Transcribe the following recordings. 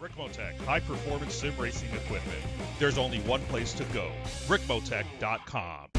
Ricmotech, high-performance sim racing equipment. There's only one place to go, ricmotech.com.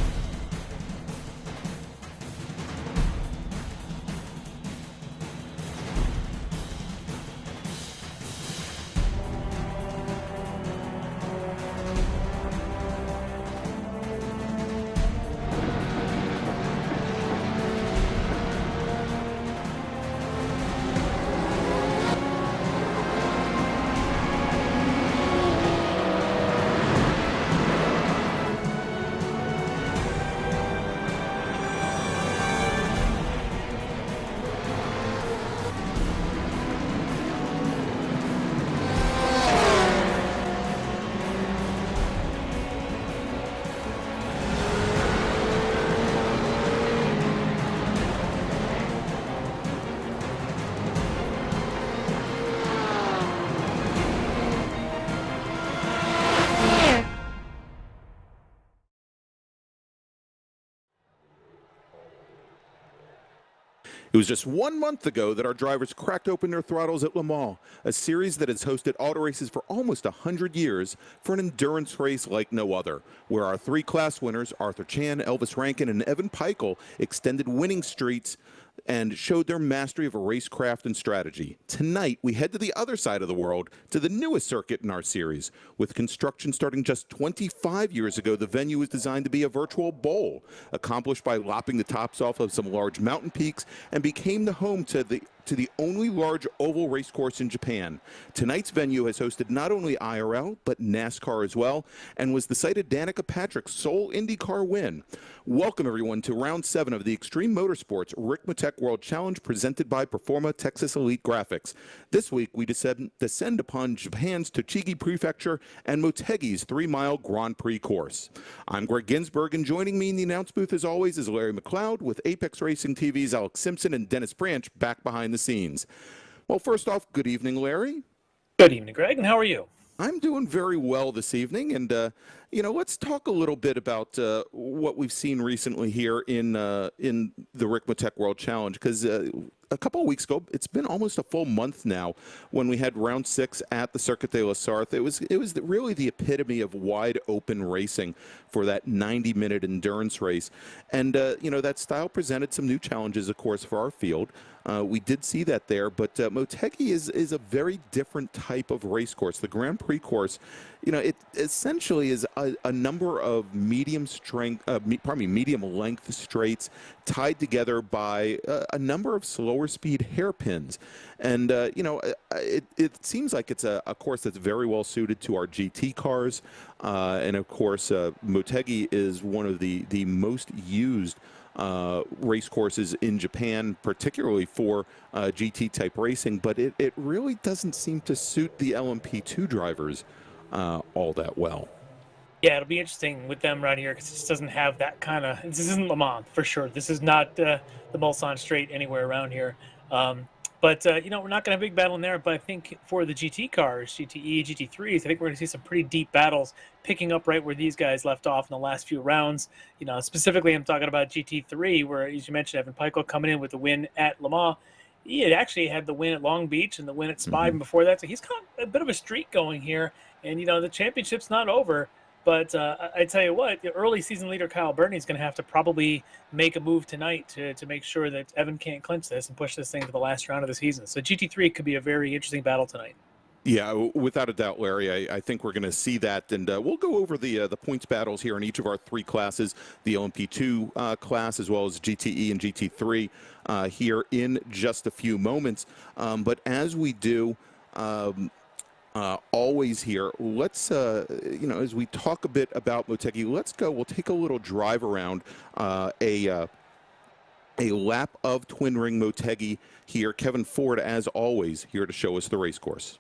It was just 1 month ago that our drivers cracked open their throttles at Le Mans, a series that has hosted auto races for almost 100 years for an endurance race like no other, where our three class winners, Arthur Chan, Elvis Rankin, and Evan Peichel, extended winning streaks and showed their mastery of a racecraft and strategy. Tonight, we head to the other side of the world, to the newest circuit in our series. With construction starting just 25 years ago, the venue was designed to be a virtual bowl, accomplished by lopping the tops off of some large mountain peaks, and became the home to the only large oval race course in Japan. Tonight's venue has hosted not only IRL, but NASCAR as well, and was the site of Danica Patrick's sole IndyCar win. Welcome, everyone, to Round 7 of the Extreme Motorsports Ricmotech World Challenge presented by Performa Texas Elite Graphics. This week, we descend upon Japan's Tochigi Prefecture and Motegi's 3-mile Grand Prix course. I'm Greg Ginsburg, and joining me in the announce booth, as always, is Larry McLeod with Apex Racing TV's Alex Simpson and Dennis Branch back behind the scenes. Well, first off, good evening, Larry. Good evening, Greg, and how are you? I'm doing very well this evening, and let's talk a little bit about what we've seen recently here in the Ricmotech World Challenge, because a couple of weeks ago, it's been almost a full month now, when we had round 6 at the Circuit de la Sarthe. It was really the epitome of wide open racing for that 90-minute endurance race, and that style presented some new challenges, of course, for our field. We did see that there, but Motegi is a very different type of race course. The Grand Prix course, it essentially is a number of medium length straights tied together by a number of slower speed hairpins. And, it seems like it's a course that's very well suited to our GT cars. And of course, Motegi is one of the most used race courses in Japan, particularly for GT type racing, but it really doesn't seem to suit the LMP2 drivers all that well. Yeah, it'll be interesting with them right here because it just doesn't have that kind of. This isn't Le Mans for sure. This is not the Mulsanne Straight anywhere around here. But we're not going to have a big battle in there. But I think for the GT cars, GTE, GT3s, I think we're going to see some pretty deep battles picking up right where these guys left off in the last few rounds. Specifically, I'm talking about GT3, where, as you mentioned, Evan Peichel coming in with the win at Le Mans. He had actually had the win at Long Beach and the win at Spa before that. So he's got a bit of a streak going here. And, the championship's not over. But I tell you what, the early season leader Kyle Burney is going to have to probably make a move tonight to make sure that Evan can't clinch this and push this thing to the last round of the season. So GT3 could be a very interesting battle tonight. Yeah, without a doubt, Larry. I think we're going to see that, and we'll go over the points battles here in each of our three classes, the LMP2 class as well as GTE and GT3 here in just a few moments. But as we do, always here, let's, as we talk a bit about Motegi, we'll take a little drive around a lap of Twin Ring Motegi here. Kevin Ford, as always, here to show us the race course.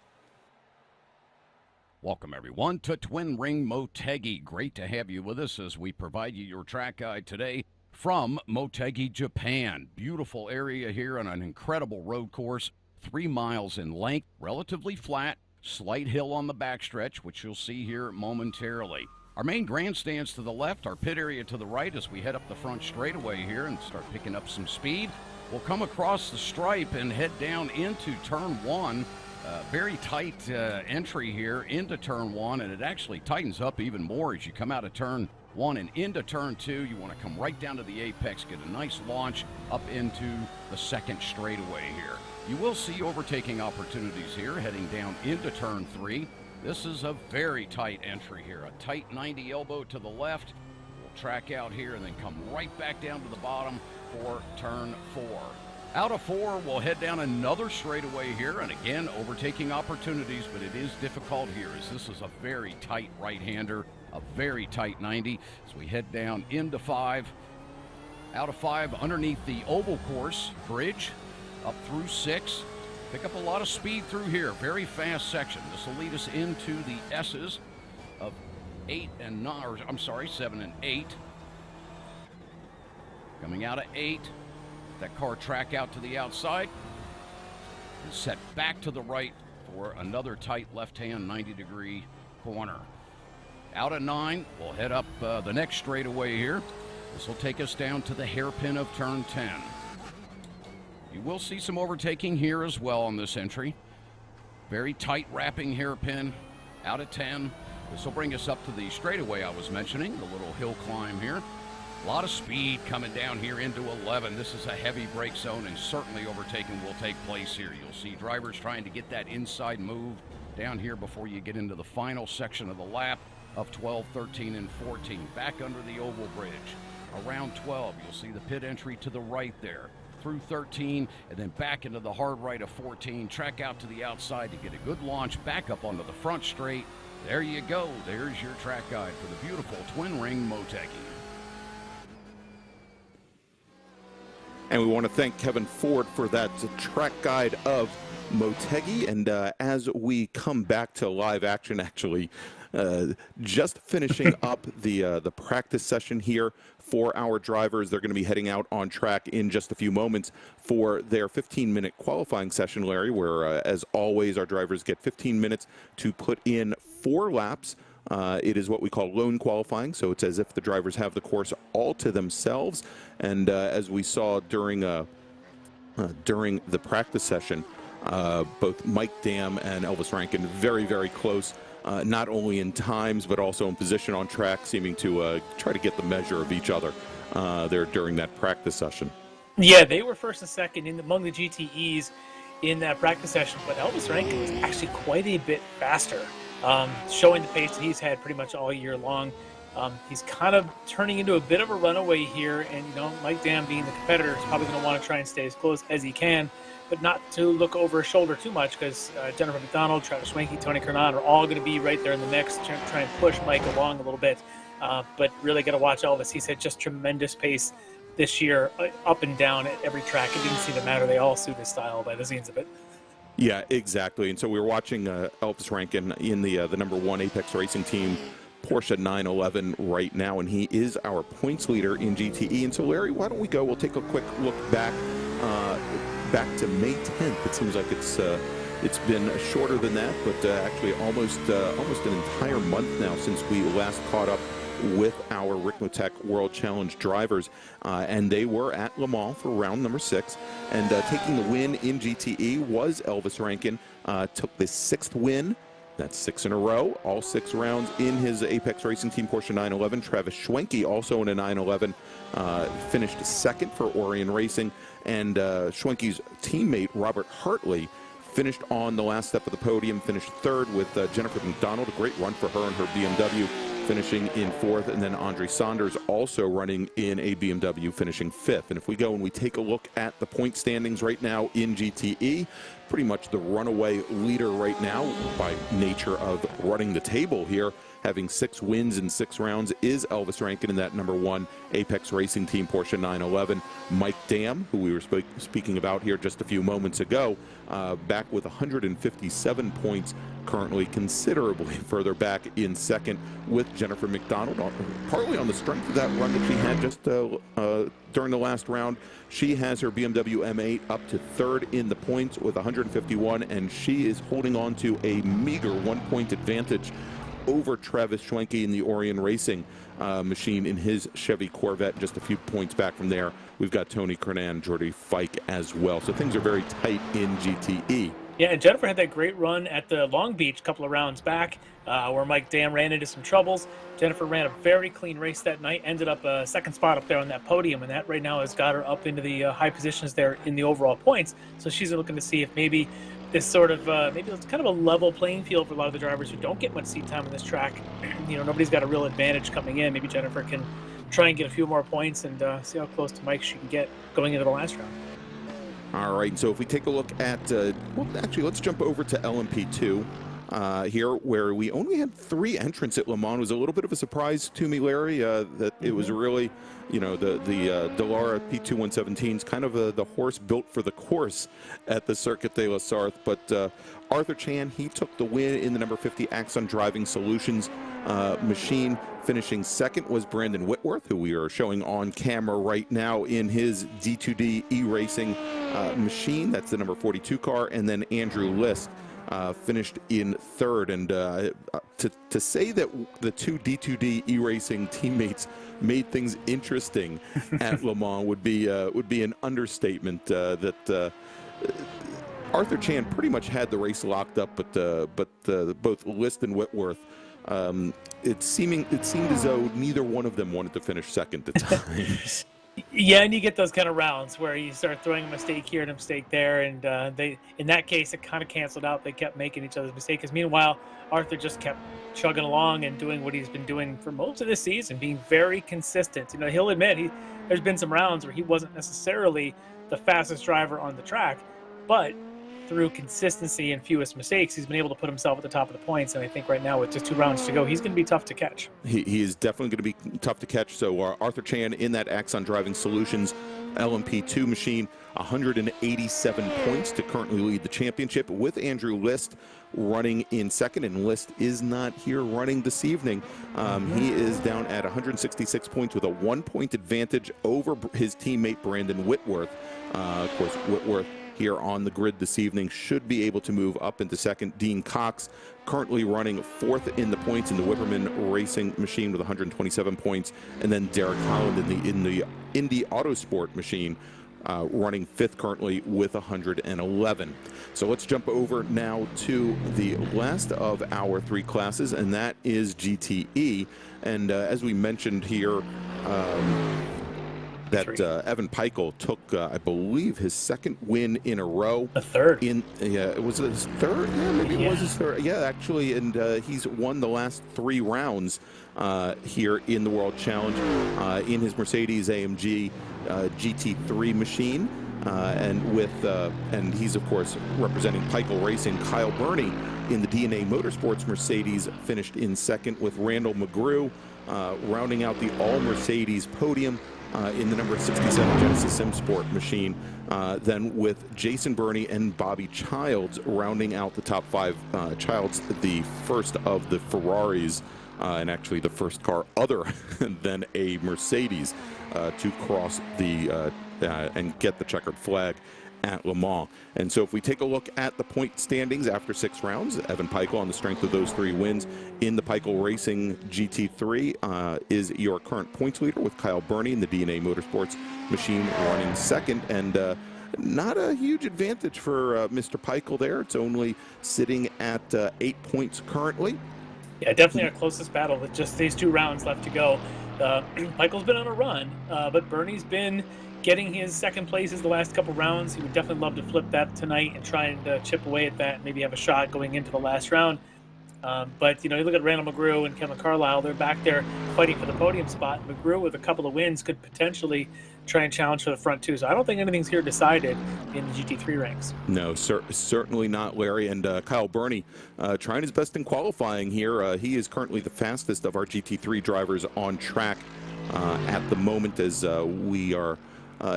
Welcome, everyone, to Twin Ring Motegi. Great to have you with us as we provide you your track guide today from Motegi, Japan. Beautiful area here on an incredible road course, 3 miles in length, relatively flat, slight hill on the backstretch, which you'll see here momentarily. Our main grandstands to the left, our pit area to the right as we head up the front straightaway here and start picking up some speed. We'll come across the stripe and head down into turn 1 Very tight entry here into turn 1, and it actually tightens up even more as you come out of turn 1 and into turn 2. You want to come right down to the apex, get a nice launch up into the second straightaway here. You will see overtaking opportunities here heading down into turn 3. This is a very tight entry here, a tight 90 elbow to the left. We'll track out here and then come right back down to the bottom for turn 4. Out of 4, we'll head down another straightaway here, and again, overtaking opportunities, but it is difficult here as this is a very tight right-hander, a very tight 90. As we head down into 5, out of 5, underneath the oval course bridge, up through 6. Pick up a lot of speed through here, very fast section. This will lead us into the S's of 8 and 9, or I'm sorry, 7 and 8. Coming out of 8. That car track out to the outside and set back to the right for another tight left-hand 90-degree corner. Out of 9, we'll head up the next straightaway here. This will take us down to the hairpin of turn 10. You will see some overtaking here as well on this entry. Very tight wrapping hairpin. Out of 10. This will bring us up to the straightaway I was mentioning, the little hill climb here. A lot of speed coming down here into 11. This is a heavy brake zone, and certainly overtaking will take place here. You'll see drivers trying to get that inside move down here before you get into the final section of the lap of 12, 13, and 14. Back under the oval bridge. Around 12, you'll see the pit entry to the right there. Through 13, and then back into the hard right of 14. Track out to the outside to get a good launch back up onto the front straight. There you go. There's your track guide for the beautiful twin ring Motegi. And we want to thank Kevin Ford for that track guide of Motegi. And as we come back to live action, actually, just finishing up the practice session here for our drivers. They're going to be heading out on track in just a few moments for their 15-minute qualifying session, Larry, where, as always, our drivers get 15 minutes to put in 4 laps. It is what we call lone qualifying, so it's as if the drivers have the course all to themselves. And as we saw during the practice session, both Mike Dam and Elvis Rankin very, very close, not only in times but also in position on track, seeming to try to get the measure of each other there during that practice session. Yeah, they were first and second among the GTEs in that practice session, but Elvis Rankin was actually quite a bit faster. Showing the pace that he's had pretty much all year long. He's kind of turning into a bit of a runaway here, and Mike Dam, being the competitor, is probably going to want to try and stay as close as he can, but not to look over his shoulder too much, because Jennifer McDonald, Travis Schwenke, Tony Kernan are all going to be right there in the mix, try and push Mike along a little bit. But really got to watch Elvis. He's had just tremendous pace this year, up and down at every track. It didn't seem to matter. They all suit his style by the scenes of it. Yeah, exactly. And so we were watching Elvis Rankin in the number 1 Apex Racing Team Porsche 911 right now, and he is our points leader in GTE. And so, Larry, why don't we go? We'll take a quick look back to May 10th. It seems like it's been shorter than that, but actually almost an entire month now since we last caught up with our Ricmotech World Challenge drivers, and they were at Le Mans for round number 6, and taking the win in GTE was Elvis Rankin. Took the 6th win, that's 6 in a row, all 6 rounds in his Apex Racing Team Porsche 911. Travis Schwenke, also in a 911, finished 2nd for Orion Racing, and Schwenke's teammate Robert Hartley finished on the last step of the podium, finished 3rd with Jennifer McDonald. A great run for her and her BMW, finishing in 4th, and then Andre Saunders also running in a BMW, finishing 5th. And if we go and we take a look at the point standings right now in GTE, pretty much the runaway leader right now by nature of running the table here, having 6 wins in 6 rounds, is Elvis Rankin in that number 1 Apex Racing Team Porsche 911. Mike Dam, who we were speaking about here just a few moments ago, back with 157 points, currently considerably further back in 2nd with Jennifer McDonald, partly on the strength of that run that she had just during the last round. She has her BMW M8 up to 3rd in the points with 151, and she is holding on to a meager 1-point advantage over Travis Schwenke in the Orion Racing machine in his Chevy Corvette. Just a few points back from there, we've got Tony Kernan, Jordy Fike as well. So things are very tight in GTE. Yeah, and Jennifer had that great run at the Long Beach a couple of rounds back, where Mike Dam ran into some troubles. Jennifer ran a very clean race that night, ended up a second spot up there on that podium, and that right now has got her up into the high positions there in the overall points. So she's looking to see if maybe this sort of maybe it's kind of a level playing field for a lot of the drivers who don't get much seat time on this track. Nobody's got a real advantage coming in. Maybe Jennifer can try and get a few more points and see how close to Mike she can get going into the last round. All right, so if we take a look at, well, actually, let's jump over to LMP2 here, where we only had 3 entrants at Le Mans. It was a little bit of a surprise to me, Larry, that it was really, the Dallara P2117's kind of the horse built for the course at the Circuit de la Sarthe. But Arthur Chan, he took the win in the number 50 Axon Driving Solutions machine. Finishing second was Brandon Whitworth, who we are showing on camera right now in his D2D iRacing machine. That's the number 42 car. And then Andrew List finished in third. And to say that the 2 D2D iRacing teammates made things interesting at Le Mans would be an understatement. Arthur Chan pretty much had the race locked up, but both List and Whitworth, it seemed as though neither one of them wanted to finish second at times. Yeah, and you get those kind of rounds where you start throwing a mistake here and a mistake there, and they, in that case, it kind of canceled out. They kept making each other's mistakes. Meanwhile, Arthur just kept chugging along and doing what he's been doing for most of this season, being very consistent. He'll admit there's been some rounds where he wasn't necessarily the fastest driver on the track, but through consistency and fewest mistakes, he's been able to put himself at the top of the points. And I think right now, with just 2 rounds to go, he's going to be tough to catch. He is definitely going to be tough to catch. So Arthur Chan in that Axon Driving Solutions LMP2 machine, 187 points to currently lead the championship, with Andrew List running in second. And List is not here running this evening. He is down at 166 points with a 1-point advantage over his teammate Brandon Whitworth. Of course, Whitworth here on the grid this evening should be able to move up into second. Dean Cox currently running 4th in the points in the Whipperman Racing machine with 127 points, and then Derek Holland in the Indy Autosport machine running 5th currently with 111. So let's jump over now to the last of our 3 classes, and that is GTE. And as we mentioned here, that Evan Peichel took, I believe, his 2nd win in a row. A 3rd. It was his 3rd? Yeah, maybe it was his 3rd. Yeah, actually, and he's won the last 3 rounds here in the World Challenge in his Mercedes AMG GT3 machine. And he's, of course, representing Peichel Racing. Kyle Burney in the DNA Motorsports Mercedes finished in 2nd, with Randall McGrew rounding out the all-Mercedes podium in the number 67 Genesis SimSport machine. Then with Jason Burney and Bobby Childs rounding out the top 5. Childs, the first of the Ferraris, and actually the first car other than a Mercedes to cross the and get the checkered flag at Le Mans. And so if we take a look at the point standings after 6 rounds, Evan Peichel, on the strength of those 3 wins in the Peichel Racing GT3, is your current points leader, with Kyle Burney in the DNA Motorsports machine running 2nd. And not a huge advantage for Mr. Peichel there. It's only sitting at 8 points currently. Yeah, definitely our closest battle with just these 2 rounds left to go. Peichel's been on a run, but Burney's been getting his 2nd places the last couple rounds. He would definitely love to flip that tonight and try and chip away at that, maybe have a shot going into the last round. But you look at Randall McGrew and Kevin Carlisle, they're back there fighting for the podium spot. McGrew, with a couple of wins, could potentially try and challenge for the front 2. So I don't think anything's here decided in the GT3 ranks. No, certainly not, Larry. And Kyle Burney trying his best in qualifying here. He is currently the fastest of our GT3 drivers on track at the moment, as we are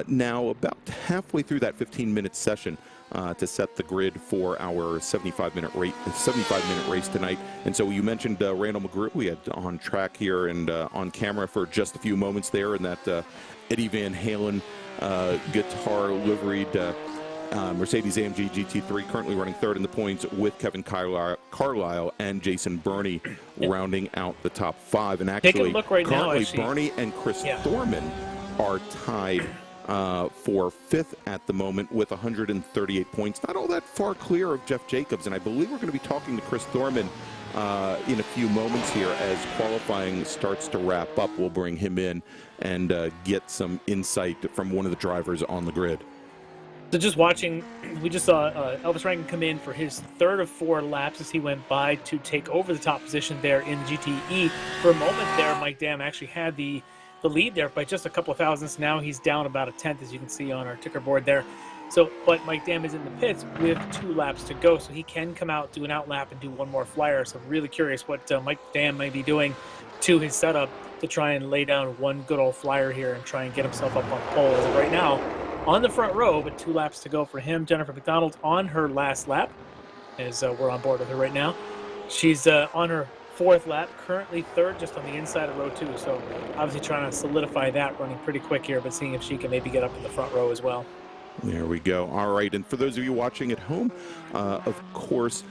now about halfway through that 15-minute session to set the grid for our 75-minute race tonight. And so you mentioned Randall McGrew. We had on track here and on camera for just a few moments there in that Eddie Van Halen guitar liveried Mercedes AMG GT3, currently running 3rd in the points, with Kevin Carlisle and Jason Burney rounding out the top 5. And actually, take a look right currently now, Burney and Chris Thorman are tied for 5th at the moment with 138 points. Not all that far clear of Jeff Jacobs, and I believe we're going to be talking to Chris Thorman in a few moments here as qualifying starts to wrap up. We'll bring him in and get some insight from one of the drivers on the grid. So just watching, we just saw Elvis Rankin come in for his 3rd of 4 laps as he went by to take over the top position there in the GTE. For a moment there, Mike Dam actually had the lead there by just a couple of thousandths. Now he's down about a 10th, as you can see on our ticker board there. So, but Mike Dam is in the pits with 2 laps to go, so he can come out, do an out lap, and do one more flyer. So I'm really curious what Mike Dam may be doing to his setup to try and lay down one good old flyer here and try and get himself up on pole. As of right now, on the front row, but 2 laps to go for him. Jennifer McDonald on her last lap, as we're on board with her right now. She's on her 4th lap, currently 3rd just on the inside of row 2. So obviously trying to solidify that, running pretty quick here, but seeing if she can maybe get up in the front row as well. There we go. All right, and for those of you watching at home, of course,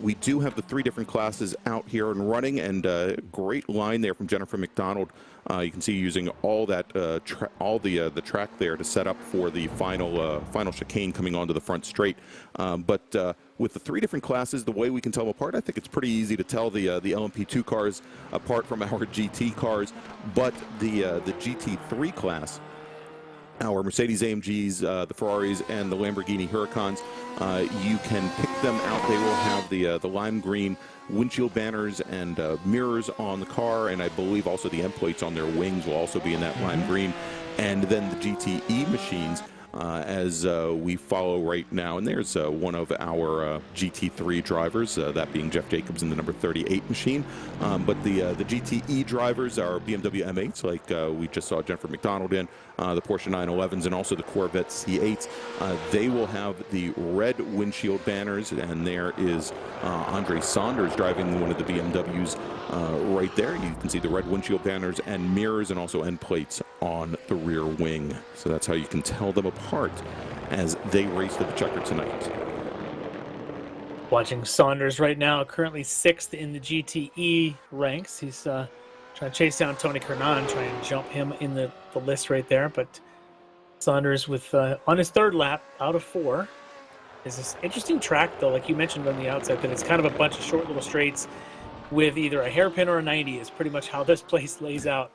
we do have the 3 different classes out here and running, and great line there from Jennifer McDonald. You can see using all that the track there to set up for the final chicane coming onto the front straight. But with the 3 different classes, the way we can tell them apart, I think it's pretty easy to tell the LMP2 cars apart from our GT cars. But the GT3 class, our Mercedes-AMGs, the Ferraris, and the Lamborghini Huracans, you can pick them out. They will have the lime green windshield banners and mirrors on the car, and I believe also the end plates on their wings will also be in that lime green. And then the GTE machines, as we follow right now, and there's one of our GT3 drivers, that being Jeff Jacobs in the number 38 machine. But the GTE drivers are BMW M8s, like we just saw Jennifer McDonald in, the Porsche 911s, and also the Corvette C8s. They will have the red windshield banners, and there is Andre Saunders driving one of the BMWs right there. You can see the red windshield banners and mirrors, and also end plates on the rear wing. So that's how you can tell them apart as they race to the checker tonight. Watching Saunders right now, currently 6th in the GTE ranks. He's trying to chase down Tony Kernan, trying to jump him in the list right there. But Saunders with on his 3rd lap out of 4. Is this interesting track, though, like you mentioned on the outset, that it's kind of a bunch of short little straights with either a hairpin or a 90 is pretty much how this place lays out.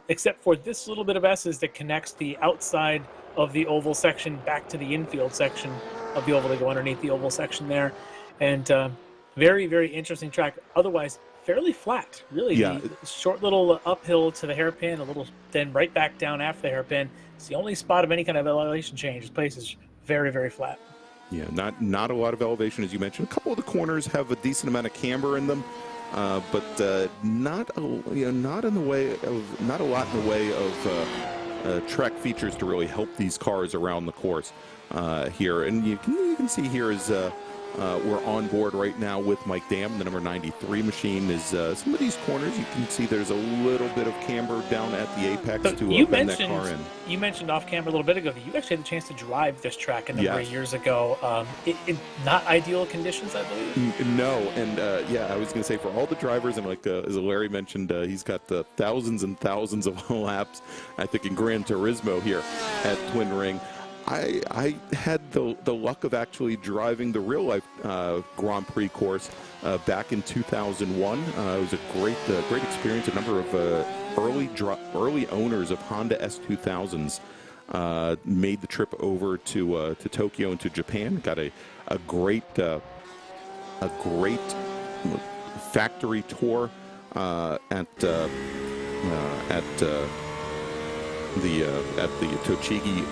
Except for this little bit of S's that connects the outside of the oval section back to the infield section of the oval. They go underneath the oval section there. And very, very interesting track. Otherwise, fairly flat, really. Yeah. The short little uphill to the hairpin, a little, then right back down after the hairpin. It's the only spot of any kind of elevation change. This place is very, very flat. Yeah, not a lot of elevation, as you mentioned. A couple of the corners have a decent amount of camber in them. But not a lot in the way of track features to really help these cars around the course here. And you can see here is we're on board right now with Mike Dam. The number 93 machine is some of these corners. You can see there's a little bit of camber down at the apex to bend that car in. You mentioned off camera a little bit ago that you actually had the chance to drive this track a number of years ago. In not ideal conditions, I believe. No, and yeah, I was going to say for all the drivers, and like as Larry mentioned, he's got thousands and thousands of laps, I think, in Gran Turismo here at Twin Ring. I had the luck of actually driving the real-life Grand Prix course back in 2001. It was a great experience. A number of early owners of Honda S2000s made the trip over to Tokyo and to Japan. Got a great factory tour at the Tochigi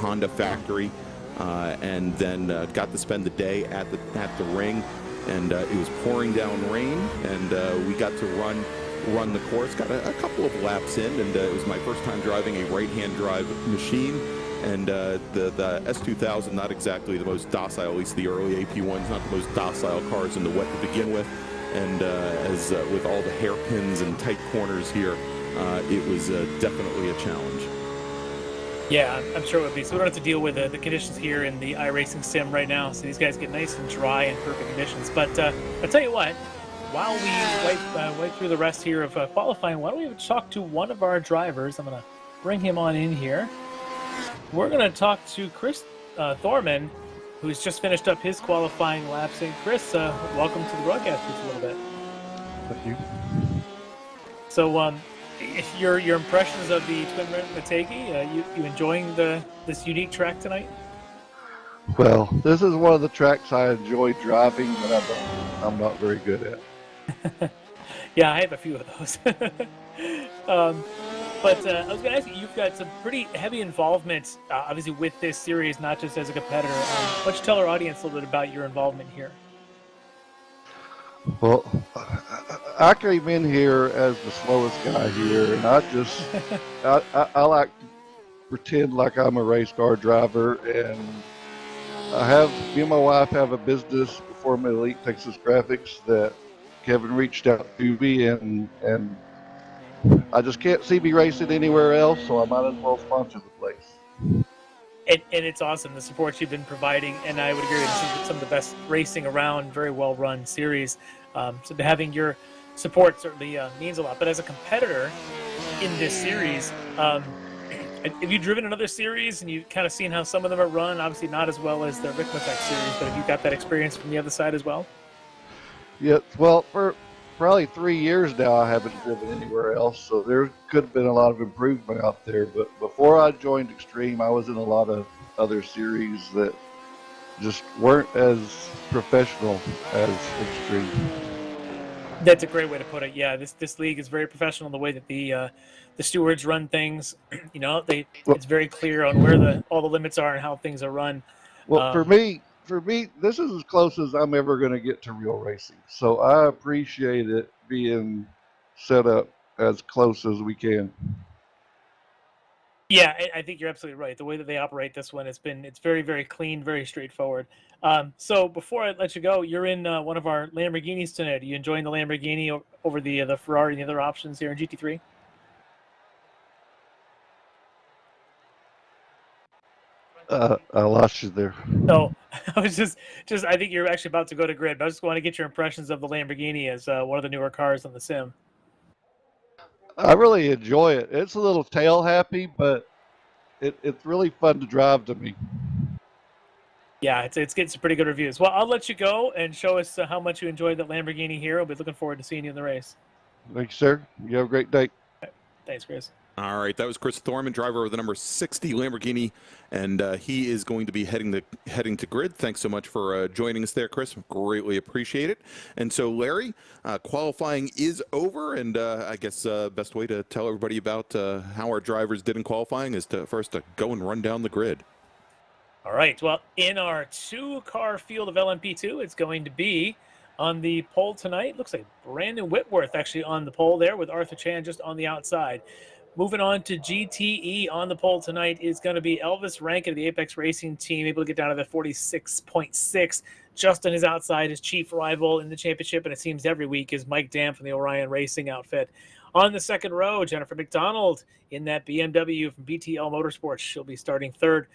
Honda factory, and then got to spend the day at the ring, and it was pouring down rain, and we got to run the course. Got a couple of laps in, and it was my first time driving a right-hand drive machine, and the S2000, not exactly the most docile, at least the early AP1s, not the most docile cars in the wet to begin with, and as with all the hairpins and tight corners here, it was definitely a challenge. Yeah, I'm sure it would be. So we don't have to deal with the conditions here in the iRacing sim right now. So these guys get nice and dry and perfect conditions. But I'll tell you what, while we wipe through the rest here of qualifying, why don't we talk to one of our drivers? I'm going to bring him on in here. We're going to talk to Chris Thorman, who's just finished up his qualifying laps. And Chris, welcome to the broadcast just a little bit. Thank you. So, your impressions of the Twin Ring Motegi, you enjoying this unique track tonight? Well, this is one of the tracks I enjoy driving, but I'm not very good at. Yeah, I have a few of those. But I was going to ask you, you've got some pretty heavy involvement, obviously, with this series, not just as a competitor. Why don't you tell our audience a little bit about your involvement here? Well, I came in here as the slowest guy here, and I like to pretend like I'm a race car driver, and me and my wife have a business before Elite Texas Graphics that Kevin reached out to me, and I just can't see me racing anywhere else, so I might as well sponsor the place. And it's awesome, the support you've been providing, and I would agree this is some of the best racing around, very well-run series. So having your support certainly means a lot. But as a competitor in this series, have you driven another series and you've kind of seen how some of them are run? Obviously not as well as the Ricmotech series, but have you got that experience from the other side as well? Yeah, well, for probably 3 years now, I haven't driven anywhere else, so there could have been a lot of improvement out there. But before I joined Extreme, I was in a lot of other series that just weren't as professional as Extreme. That's a great way to put it. Yeah, this league is very professional in the way that the stewards run things. You know, it's very clear on where all the limits are and how things are run. Well, for me, this is as close as I'm ever going to get to real racing. So I appreciate it being set up as close as we can. Yeah, I think you're absolutely right. The way that they operate this one, it's very, very clean, very straightforward. So before I let you go, you're in one of our Lamborghinis tonight. Are you enjoying the Lamborghini over the Ferrari and the other options here in GT3? I lost you there. No, I was just I think you're actually about to go to grid, but I just want to get your impressions of the Lamborghini as one of the newer cars on the sim. I really enjoy it. It's a little tail happy, but it's really fun to drive to me. Yeah, it's getting some pretty good reviews. Well, I'll let you go and show us how much you enjoyed that Lamborghini here. I'll be looking forward to seeing you in the race. Thanks, sir. You have a great day. Thanks, Chris. All right, that was Chris Thorman, driver of the number 60 Lamborghini, and he is going to be heading to grid. Thanks so much for joining us there, Chris. Greatly appreciate it. And so, Larry, qualifying is over, and I guess best way to tell everybody about how our drivers did in qualifying is to first go and run down the grid. All right. Well, in our two-car field of LMP2, it's going to be on the pole tonight. Looks like Brandon Whitworth actually on the pole there with Arthur Chan just on the outside. Moving on to GTE on the pole tonight is going to be Elvis Rankin of the Apex Racing team, able to get down to the 46.6. Just on his outside, his chief rival in the championship, and it seems every week, is Mike Dam from the Orion Racing outfit. On the second row, Jennifer McDonald in that BMW from BTL Motorsports. She'll be starting third.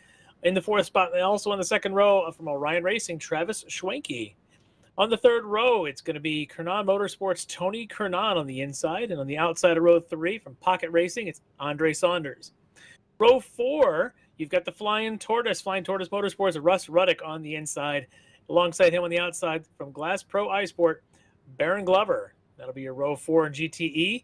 In the fourth spot, and also on the second row from Orion Racing, Travis Schwenke. On the third row, it's going to be Kernan Motorsports' Tony Kernan on the inside. And on the outside of row 3 from Pocket Racing, it's Andre Saunders. Row 4, you've got the Flying Tortoise Motorsports, Russ Ruddick on the inside. Alongside him on the outside from Glass Pro iSport, Baron Glover. That'll be your row 4 in GTE.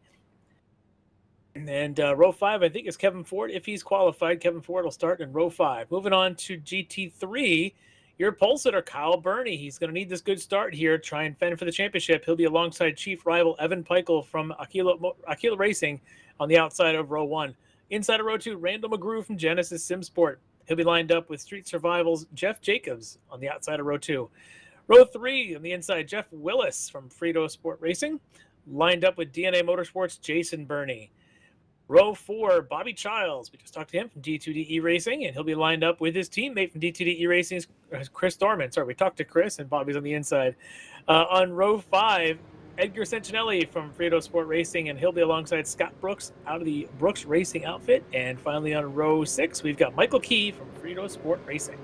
And row 5, I think, is Kevin Ford. If he's qualified, Kevin Ford will start in row 5. Moving on to GT3, your pole sitter, Kyle Burney. He's going to need this good start here, try and fend for the championship. He'll be alongside chief rival Evan Peichel from Aquila Racing on the outside of row 1. Inside of row 2, Randall McGrew from Genesis Simsport. He'll be lined up with Street Survival's Jeff Jacobs on the outside of row 2. Row 3, on the inside, Jeff Willis from Frito Sport Racing, lined up with DNA Motorsports' Jason Burney. Row 4, Bobby Childs. We just talked to him from D2DE Racing, and he'll be lined up with his teammate from D2DE Racing's Chris Thorman. Sorry, we talked to Chris, and Bobby's on the inside. On row 5, Edgar Centinelli from Frito Sport Racing, and he'll be alongside Scott Brooks out of the Brooks Racing outfit. And finally on row 6, we've got Michael Key from Frito Sport Racing.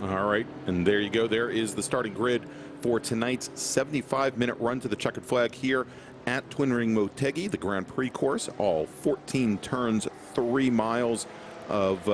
All right, and there you go. There is the starting grid for tonight's 75-minute run to the checkered flag here at Twin Ring Motegi, the Grand Prix course. All 14 turns, 3 miles of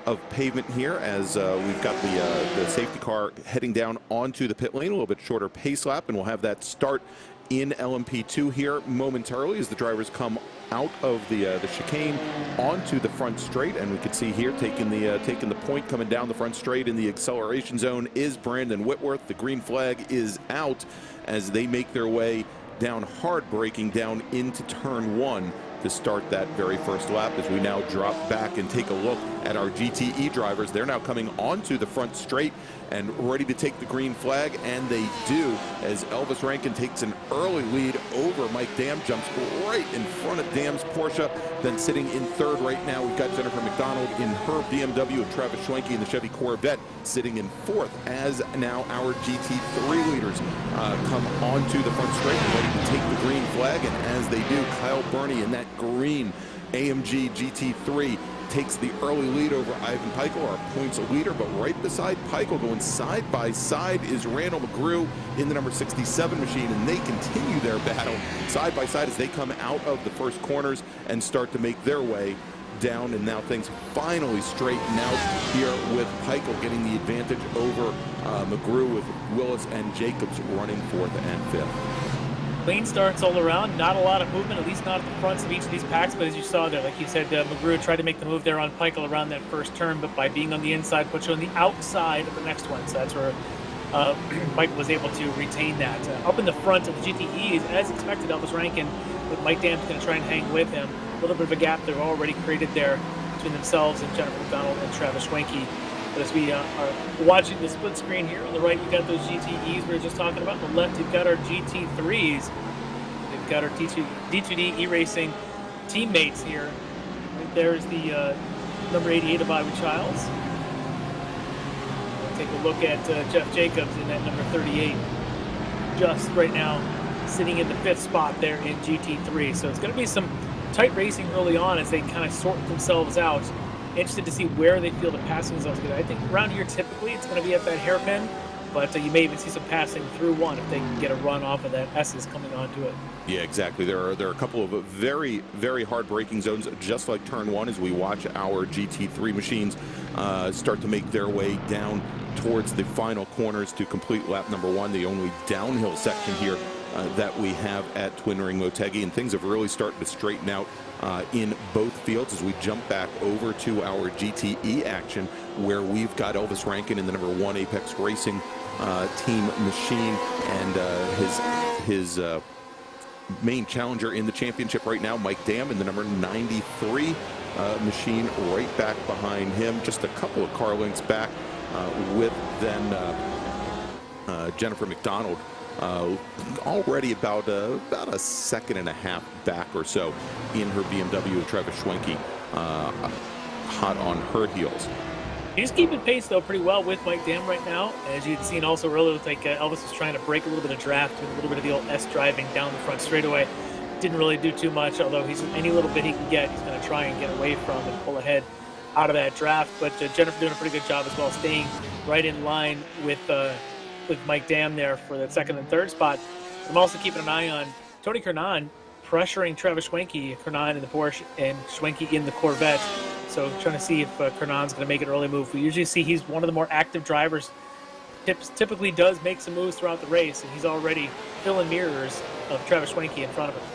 of pavement here as we've got the safety car heading down onto the pit lane, a little bit shorter pace lap, and we'll have that start in LMP2 here momentarily as the drivers come out of the chicane onto the front straight, and we can see here taking the point coming down the front straight in the acceleration zone is Brandon Whitworth. The green flag is out as they make their way down hard, braking down into turn 1 to start that very first lap. As we now drop back and take a look at our GTE drivers, they're now coming onto the front straight and ready to take the green flag, and they do, as Elvis Rankin takes an early lead over Mike Dam, jumps right in front of Dam's Porsche. Then sitting in third right now, we've got Jennifer McDonald in her BMW, and Travis Schwenke in the Chevy Corvette sitting in fourth, as now our GT3 leaders come onto the front straight and ready to take the green flag. And as they do, Kyle Burney in that green AMG GT3 takes the early lead over Ivan Peichel, our points leader. But right beside Peichel, going side by side, is Randall McGrew in the number 67 machine, and they continue their battle side by side as they come out of the first corners and start to make their way down. And now things finally straighten out here with Peichel getting the advantage over McGrew, with Willis and Jacobs running fourth and fifth. Clean starts all around, not a lot of movement, at least not at the fronts of each of these packs, but as you saw there, like you said, McGrew tried to make the move there on Peichel around that first turn, but by being on the inside, puts you on the outside of the next one, so that's where Peichel was able to retain that. Up in the front of the GTEs, as expected, Elvis Rankin, with Mike Dam's going to try and hang with him. A little bit of a gap they've already created there between themselves and Jennifer McDonald and Travis Schwenke. But as we are watching the split screen here, on the right you've got those GTEs we were just talking about. On the left you've got our GT3s. We've got our D2D iRacing teammates here. Right there's the number 88 of Ivan Childs. We'll take a look at Jeff Jacobs in that number 38. Just right now sitting in the 5th spot there in GT3. So it's going to be some tight racing early on as they kind of sort themselves out. Interested to see where they feel the passing zones get. I think around here typically it's going to be at that hairpin, but you may even see some passing through one if they can get a run off of that S's coming onto it. Yeah, exactly. There are a couple of very, very hard braking zones, just like turn 1, as we watch our GT3 machines start to make their way down towards the final corners to complete lap number 1, the only downhill section here that we have at Twin Ring Motegi, and things have really started to straighten out in both fields as we jump back over to our GTE action, where we've got Elvis Rankin in the number 1 Apex Racing team machine, and his main challenger in the championship right now, Mike Dam, in the number 93 machine right back behind him, just a couple of car lengths back, with then Jennifer McDonald already about a second and a half back or so in her BMW, with Travis Schwenke hot on her heels. He's keeping pace though pretty well with Mike Dam right now. As you'd seen also earlier, with like Elvis was trying to break a little bit of draft with a little bit of the old S driving down the front straightaway. Didn't really do too much, although he's any little bit he can get, he's going to try and get away from and pull ahead out of that draft. But Jennifer doing a pretty good job as well, staying right in line with Mike Dam there for that second and third spot. I'm also keeping an eye on Tony Kernan pressuring Travis Schwenke, Kernan in the Porsche and Schwenke in the Corvette. So trying to see if Kernan's going to make an early move. We usually see he's one of the more active drivers. Typically does make some moves throughout the race, and he's already filling mirrors of Travis Schwenke in front of him.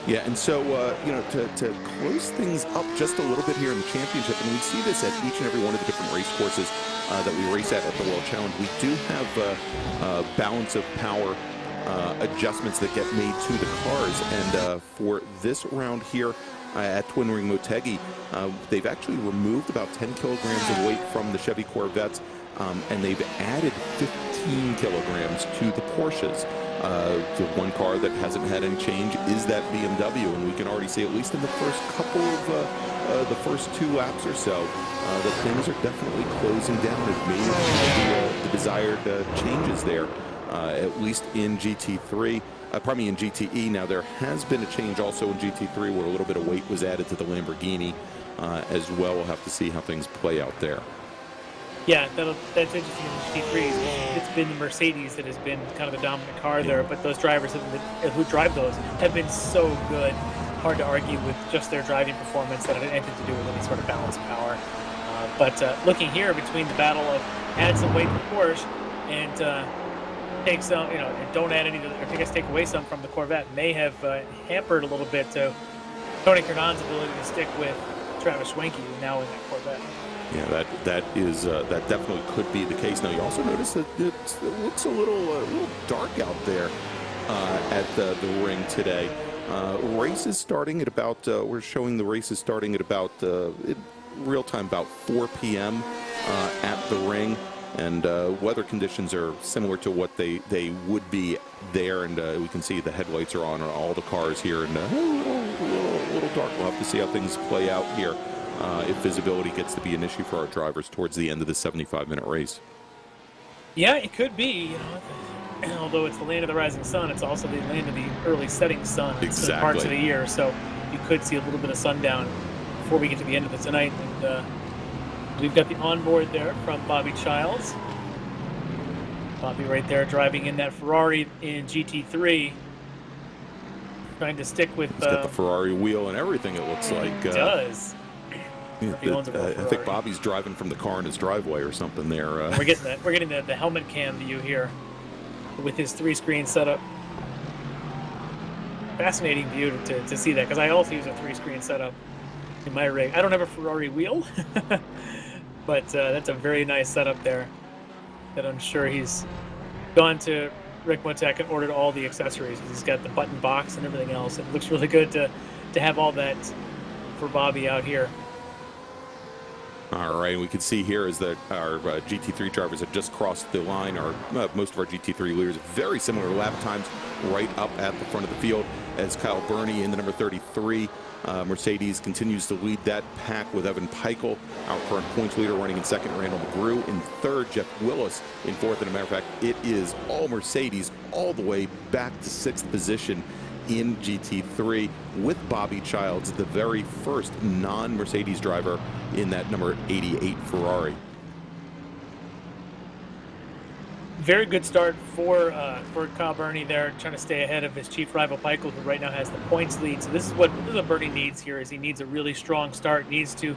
Yeah, and so, you know, to close things up just a little bit here in the championship, and we see this at each and every one of the different race courses that we race at the World Challenge, we do have balance of power adjustments that get made to the cars. And for this round here at Twin Ring Motegi, they've actually removed about 10 kilograms of weight from the Chevy Corvettes, and they've added 15 kilograms to the Porsches. The one car that hasn't had any change is that BMW, and we can already see, at least in the first couple of the first 2 laps or so, that things are definitely closing down. It made the desired changes there, at least in GT3. Pardon me, in GTE. Now, there has been a change also in GT3 where a little bit of weight was added to the Lamborghini as well. We'll have to see how things play out there. Yeah, that's interesting in GT3s. It's been the Mercedes that has been kind of the dominant car there, but those drivers who drive those have been so good. Hard to argue with just their driving performance that it had anything to do with any sort of balance of power. But looking here between the battle of add some weight to Porsche and take some, and don't add any, or I guess take away some from the Corvette, may have hampered a little bit Tony Cardon's ability to stick with Travis Schwenke now in that Corvette. Yeah, that definitely could be the case. Now you also notice that it looks a little dark out there at the ring today. Race is starting at about. We're showing the race is starting at about real time about 4 p.m. At the ring, and weather conditions are similar to what they would be there, and we can see the headlights are on all the cars here, and a little dark. We'll have to see how things play out here. If visibility gets to be an issue for our drivers towards the end of the 75-minute race. Yeah, it could be. Although it's the land of the rising sun, it's also the land of the early setting sun in certain parts of the year. So you could see a little bit of sundown before we get to the end of it tonight. And we've got the onboard there from Bobby Childs. Bobby right there driving in that Ferrari in GT3. Trying to stick with... He's got the Ferrari wheel and everything, it looks like. He does. I think Bobby's driving from the car in his driveway or something there. We're getting the helmet cam view here with his 3-screen setup. Fascinating view to see that, because I also use a 3-screen setup in my rig. I don't have a Ferrari wheel, but that's a very nice setup there that I'm sure he's gone to Ricmotech and ordered all the accessories. He's got the button box and everything else. It looks really good to have all that for Bobby out here. All right, we can see here is that our GT3 drivers have just crossed the line. Most of our GT3 leaders, very similar lap times right up at the front of the field, as Kyle Burney in the number 33. Mercedes continues to lead that pack with Evan Peichel, our current points leader, running in second. Randall McGrew in third. Jeff Willis in fourth. And a matter of fact, it is all Mercedes all the way back to sixth position in GT3, with Bobby Childs, the very first non-Mercedes driver in that number 88 Ferrari. Very good start for Kyle Burney there, trying to stay ahead of his chief rival Peichel, who right now has the points lead. So this is what Burney needs here. Is he needs a really strong start, needs to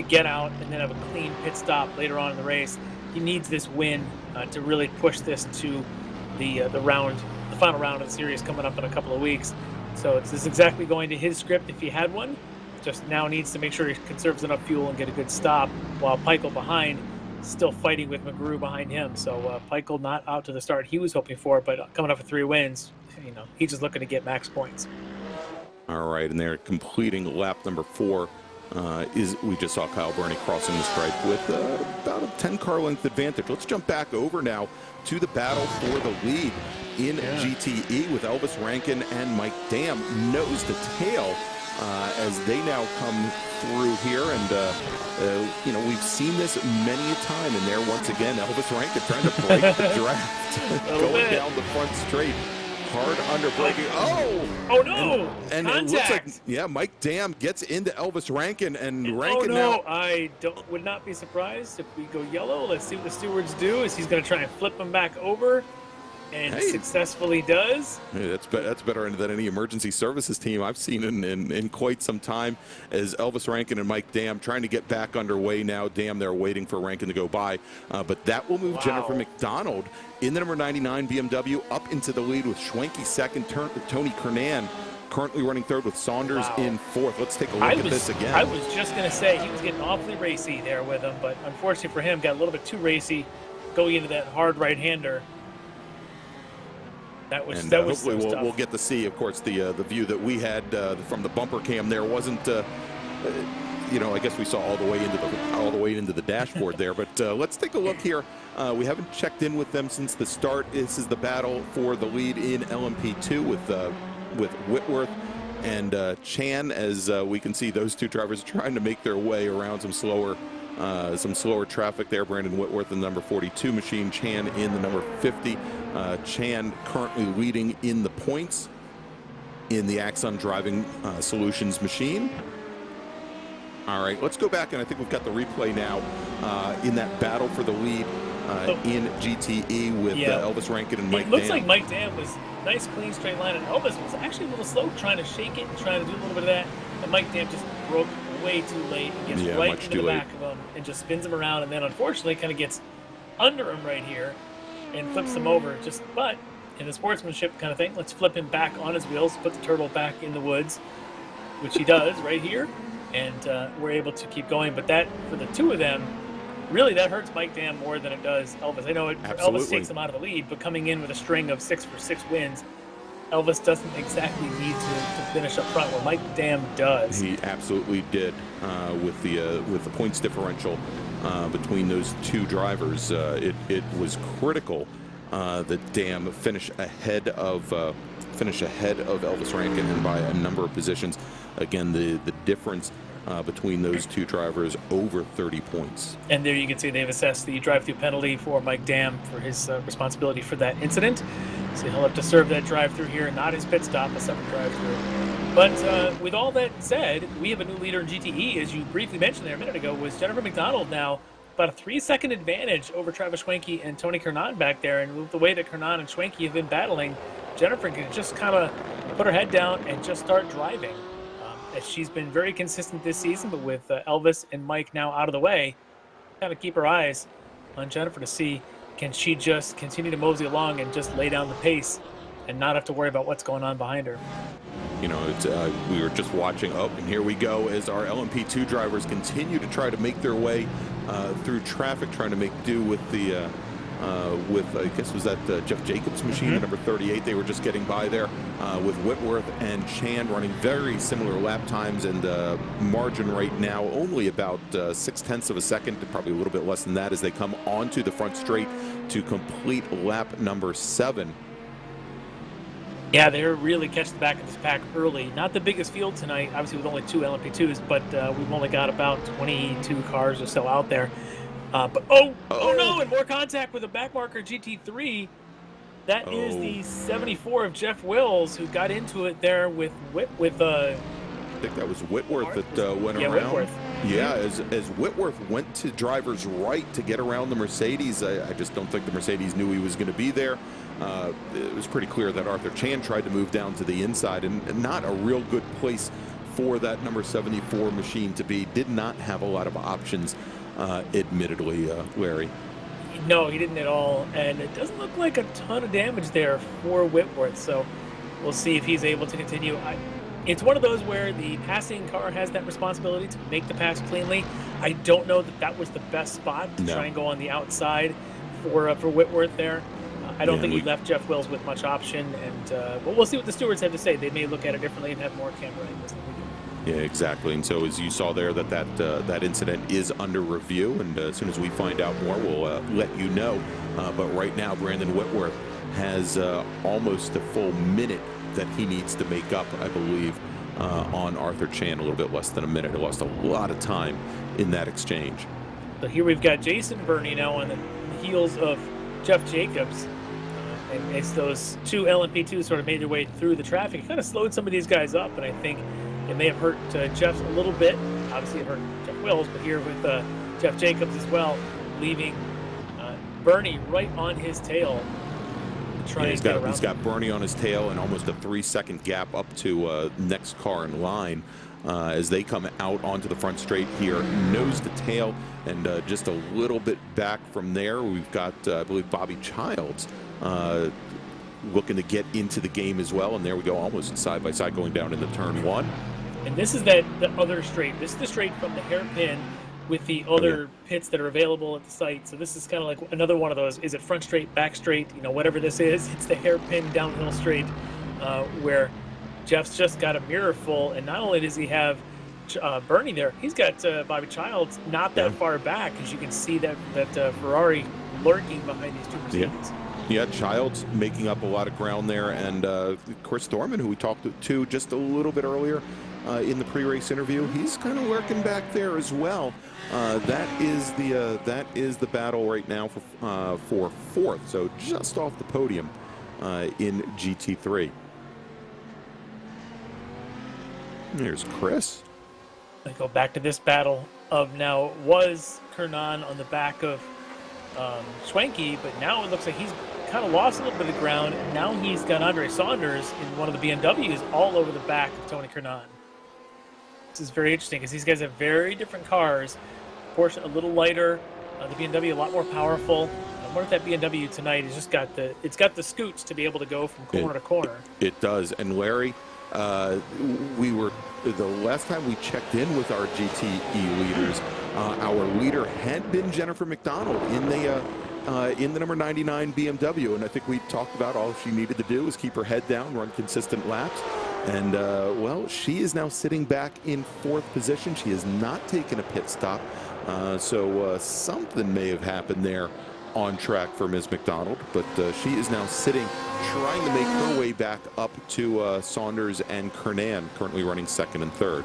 get out and then have a clean pit stop later on in the race. He needs this win to really push this to the final round of the series coming up in a couple of weeks. So this is exactly going to his script if he had one. Just now needs to make sure he conserves enough fuel and get a good stop, while Peichel behind, still fighting with McGrew behind him. So Peichel not out to the start he was hoping for, but coming up with 3 wins, he's just looking to get max points. All right, and they're completing lap number 4. We just saw Kyle Burney crossing the stripe with about a 10-car length advantage. Let's jump back over now to the battle for the lead in GTE, with Elvis Rankin and Mike Dam nose to tail as they now come through here. And we've seen this many a time, and there once again Elvis Rankin trying to break the draft, going down the front straight. Hard under braking. Oh no! And it looks like Mike Dam gets into Elvis Rankin, and Rankin now. I would not be surprised if we go yellow. Let's see what the stewards do. Is he's going to try and flip him back over, and successfully does. Hey, that's better than any emergency services team I've seen in quite some time. As Elvis Rankin and Mike Dam trying to get back underway now. Dam there waiting for Rankin to go by, but that will move Jennifer McDonald in the number 99 BMW up into the lead, with Schwenke second, Tony Kernan currently running third, with Saunders in fourth. Let's take a look at this again. I was just going to say he was getting awfully racy there with him, but unfortunately for him, got a little bit too racy going into that hard right-hander. That was hopefully we'll get to see, of course, the view that we had from the bumper cam. There wasn't, I guess we saw all the way into the dashboard there. But let's take a look here. We haven't checked in with them since the start. This is the battle for the lead in LMP2 with Whitworth and Chan. As we can see, those two drivers trying to make their way around some slower traffic there. Brandon Whitworth in the number 42 machine, Chan in the number 50. Chan currently leading in the points in the Axon Driving Solutions machine. All right, let's go back, and I think we've got the replay now in that battle for the lead in GTE with Elvis Rankin and Mike Dam. It looks like Mike Dam was nice, clean, straight line, and Elvis was actually a little slow trying to shake it and trying to do a little bit of that. And Mike Dam just broke way too late and gets right into the back of him and just spins him around, and then unfortunately kind of gets under him right here and flips him over. But in the sportsmanship kind of thing, let's flip him back on his wheels, put the turtle back in the woods, which he does right here, and we're able to keep going. But that, for the two of them, really that hurts Mike Dam more than it does Elvis. I know Elvis takes him out of the lead, but coming in with a string of 6 for 6 wins, Elvis doesn't exactly need to finish up front where Mike Dam does. He absolutely did with the points differential between those two drivers. It was critical that Dam finish ahead of Elvis Rankin, and by a number of positions. Again, the difference between those two drivers over 30 points. And there you can see they've assessed the drive-through penalty for Mike Dam for his responsibility for that incident. So he'll have to serve that drive-through here, not his pit stop, a separate drive-through. But with all that said, we have a new leader in GTE, as you briefly mentioned there a minute ago, was Jennifer McDonald now about a 3-second advantage over Travis Schwenke and Tony Kernan back there. And with the way that Kernan and Schwenke have been battling, Jennifer can just kind of put her head down and just start driving. As she's been very consistent this season, but with Elvis and Mike now out of the way, kind of keep her eyes on Jennifer to see, can she just continue to mosey along and just lay down the pace and not have to worry about what's going on behind her. You know, it's, we were just watching, and here we go, as our LMP2 drivers continue to try to make their way through traffic, trying to make do with the I guess was that Jeff Jacobs' machine at number 38. They were just getting by there with Whitworth and Chan running very similar lap times, and margin right now only about 0.6 of a second, probably a little bit less than that, as they come onto the front straight to complete lap number 7. Yeah, they're really catching the back of this pack early. Not the biggest field tonight, obviously with only 2 LMP2s, but we've only got about 22 cars or so out there. But oh no, and more contact with a backmarker GT3. That is the 74 of Jeff Wills, who got into it there with I think that was Whitworth that went around. Whitworth. Yeah, as Whitworth went to driver's right to get around the Mercedes, I just don't think the Mercedes knew he was going to be there. It was pretty clear that Arthur Chan tried to move down to the inside, and not a real good place for that number 74 machine to be. Did not have a lot of options. Admittedly, Larry. No, he didn't at all, and it doesn't look like a ton of damage there for Whitworth, so we'll see if he's able to continue. It's one of those where the passing car has that responsibility to make the pass cleanly. I don't know that that was the best spot to try and go on the outside for Whitworth there. I don't think he left Jeff Wills with much option, and well, we'll see what the stewards have to say. They may look at it differently and have more camera angles than we do. Yeah, exactly. And so as you saw there, that incident is under review, and as soon as we find out more, we'll let you know. But right now, Brandon Whitworth has almost a full minute that he needs to make up, I believe, on Arthur Chan. A little bit less than a minute. He lost a lot of time in that exchange. So here we've got Jason Burney now on the heels of Jeff Jacobs. And as those 2 LMP2s sort of made their way through the traffic, it kind of slowed some of these guys up, and I think it may have hurt Jeff a little bit. Obviously, it hurt Jeff Wills, but here with Jeff Jacobs as well, leaving Burney right on his tail. He's got Burney on his tail, and almost a 3-second gap up to next car in line as they come out onto the front straight here, nose to tail, and just a little bit back from there. We've got, I believe, Bobby Childs looking to get into the game as well, and there we go, almost side by side going down into turn 1. And this is the other straight. This is the straight from the hairpin with the other pits that are available at the site. So this is kind of like another one of those. Is it front straight, back straight? You know, whatever this is, it's the hairpin downhill straight where Jeff's just got a mirror full. And not only does he have Burney there, he's got Bobby Childs not that far back, as you can see that Ferrari lurking behind these 2 Mercedes. Yeah, Childs making up a lot of ground there, and Chris Thorman, who we talked to just a little bit earlier in the pre-race interview, he's kind of lurking back there as well. That is the battle right now for 4th, so just off the podium in GT3. There's Chris. I go back to this battle of now was Kernan on the back of Schwenke, but now it looks like he's kind of lost a little bit of ground. And now he's got Andre Saunders in one of the BMWs all over the back of Tony Kernan. this is very interesting because these guys have very different cars. Porsche a little lighter, the BMW a lot more powerful. I wonder if that BMW tonight has just got the scoots to be able to go from corner to corner. It does. And Larry, the last time we checked in with our GTE leaders, our leader had been Jennifer McDonald in the number 99 BMW, and I think we talked about all she needed to do was keep her head down, run consistent laps, and well, she is now sitting back in 4th position. She has not taken a pit stop, so something may have happened there on track for Ms. McDonald, but she is now sitting, trying to make her way back up to Saunders and Kernan, currently running 2nd and 3rd.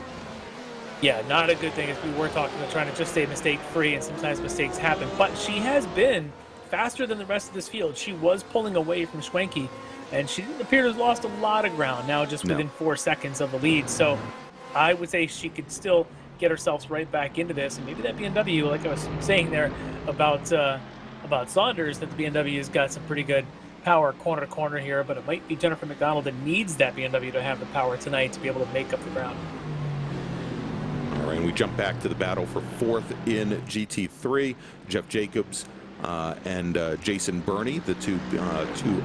Yeah, not a good thing as we were talking about trying to just stay mistake-free, and sometimes mistakes happen. But she has been faster than the rest of this field. She was pulling away from Schwenke, and she didn't appear to have lost a lot of ground, now just within 4 seconds of the lead. So I would say she could still get herself right back into this. And maybe that BMW, like I was saying there about Saunders, that the BMW has got some pretty good power corner to corner here, but it might be Jennifer McDonald that needs that BMW to have the power tonight to be able to make up the ground. All right, and we jump back to the battle for 4th in GT3. Jeff Jacobs and Jason Burney, the two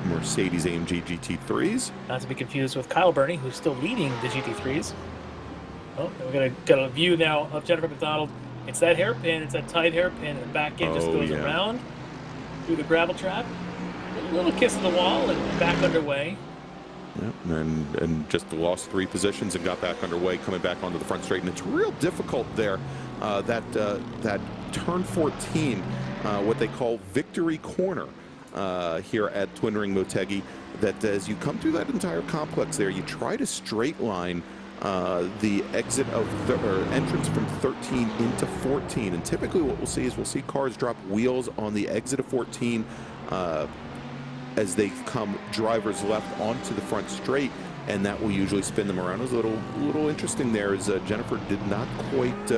Mercedes-AMG GT3s. Not to be confused with Kyle Burney, who's still leading the GT3s. Oh, we're got a view now of Jennifer McDonald. It's that hairpin, it's that tight hairpin, and the back end just goes around through the gravel trap. A little kiss in the wall and back underway. Yeah, and just lost 3 positions and got back underway, coming back onto the front straight. And it's real difficult there, that turn 14, what they call victory corner here at Twin Ring Motegi, that as you come through that entire complex there, you try to straight line the exit of or entrance from 13 into 14. And typically what we'll see is cars drop wheels on the exit of 14 as they come drivers left onto the front straight, and that will usually spin them around. It was a little interesting there, as Jennifer did not quite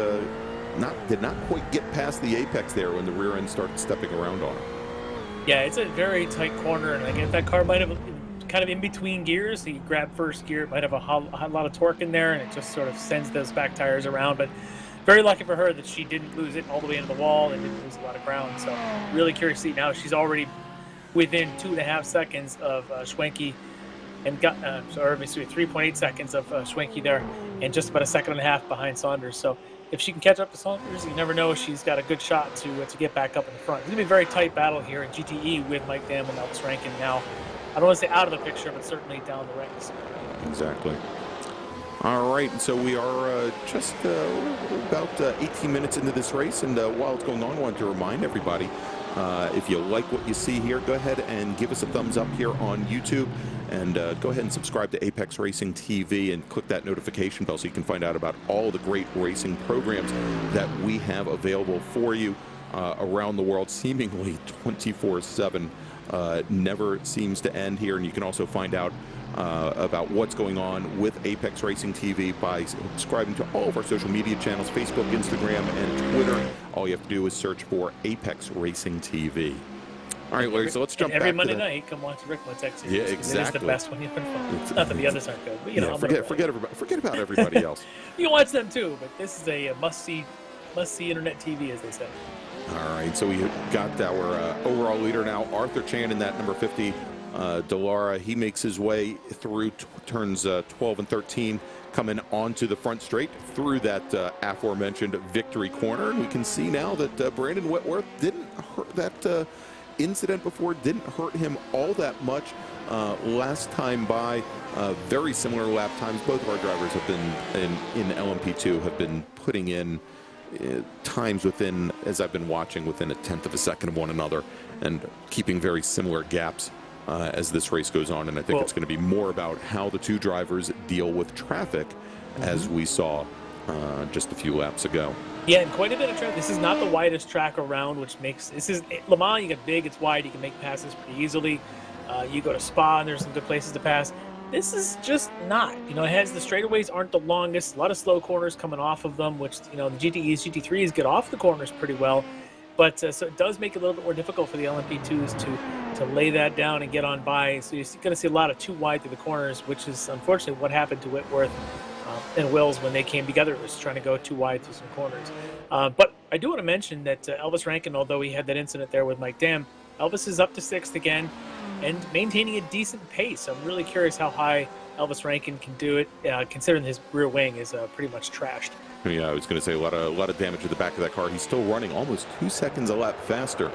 get past the apex there when the rear end started stepping around on her. Yeah, it's a very tight corner, and I guess that car might have kind of in between gears. So you grab first gear, it might have a lot of torque in there, and it just sort of sends those back tires around. But very lucky for her that she didn't lose it all the way into the wall and didn't lose a lot of ground. So really curious to see now. She's already within 2.5 seconds of Schwenke, and got 3.8 seconds of Schwenke there, and just about 1.5 seconds behind Saunders. So if she can catch up to Saunders, you never know. She's got a good shot to get back up in the front. It's gonna be a very tight battle here in GTE with Mike Dam and Alex Rankin now. I don't want to say out of the picture, but certainly down the ranks. Exactly. All right, so we are just about 18 minutes into this race, and while it's going on, I wanted to remind everybody, if you like what you see here, go ahead and give us a thumbs up here on YouTube, and go ahead and subscribe to Apex Racing TV and click that notification bell so you can find out about all the great racing programs that we have available for you around the world, seemingly 24/7. Never seems to end here, and you can also find out about what's going on with Apex Racing TV by subscribing to all of our social media channels, Facebook, Instagram, and Twitter. All you have to do is search for Apex Racing TV. All right, Larry, so let's jump back every Monday to night, come watch the Ricmotech series. Yeah, exactly. It is the best one you've been following. Not that the others aren't good, but you know. Forget about everybody else. You can watch them too, but this is a must-see internet TV, as they say. All right, so we got our overall leader now, Arthur Chan, in that number 50. Delara, he makes his way through turns 12 and 13, coming onto the front straight through that aforementioned victory corner. And we can see now that Brandon Whitworth didn't hurt that incident before, didn't hurt him all that much last time by. Very similar lap times. Both of our drivers have been in LMP2 have been putting in times within, as I've been watching, within 1/10 of a second of one another, and keeping very similar gaps as this race goes on. And I think it's going to be more about how the two drivers deal with traffic, as we saw just a few laps ago. Yeah, and quite a bit of traffic. This is not the widest track around, which makes this is Le Mans. You get big, it's wide, you can make passes pretty easily. You go to Spa, and there's some good places to pass. This is just not. You know, it has the straightaways aren't the longest. A lot of slow corners coming off of them, which, you know, the GTEs, GT3s get off the corners pretty well. But so it does make it a little bit more difficult for the LMP2s to lay that down and get on by. So you're going to see a lot of too wide through the corners, which is unfortunately what happened to Whitworth and Wills when they came together. It was trying to go too wide through some corners. But I do want to mention that Elvis Rankin, although he had that incident there with Mike Dam, Elvis is up to 6th again and maintaining a decent pace. I'm really curious how high Elvis Rankin can do it, considering his rear wing is pretty much trashed. Yeah, I was going to say a lot of damage to the back of that car. He's still running almost 2 seconds a lap faster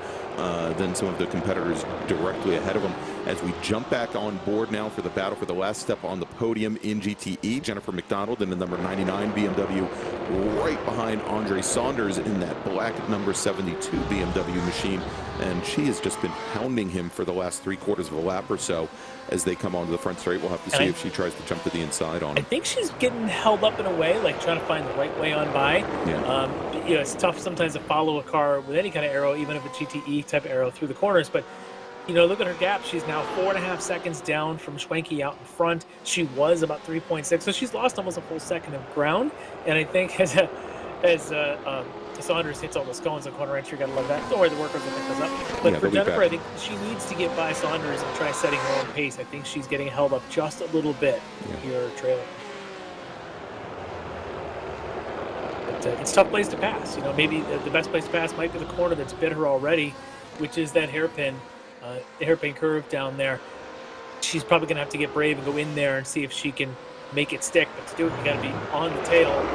than some of the competitors directly ahead of him. As we jump back on board now for the battle for the last step on the podium in GTE, Jennifer McDonald in the number 99 BMW, right behind Andre Saunders in that black number 72 BMW machine. And she has just been hounding him for the last 3/4 of a lap or so. As they come onto the front straight, we'll have to see if she tries to jump to the inside on him. I think she's getting held up in a way, like trying to find the right way on by. Yeah. You know, it's tough sometimes to follow a car with any kind of arrow, even if a GTE type arrow through the corners. But, you know, look at her gap. She's now 4.5 seconds down from Schwenke out in front. She was about 3.6, so she's lost almost a full second of ground. And I think as Saunders hits all those cones on corner entry, gotta love that. Don't worry, the workers will pick those up. But for Jennifer, I think she needs to get by Saunders and try setting her own pace. I think she's getting held up just a little bit here, trailing. But it's a tough place to pass. You know, maybe the best place to pass might be the corner that's bit her already, which is that hairpin curve down there. She's probably gonna have to get brave and go in there and see if she can make it stick. But to do it, you gotta be on the tail.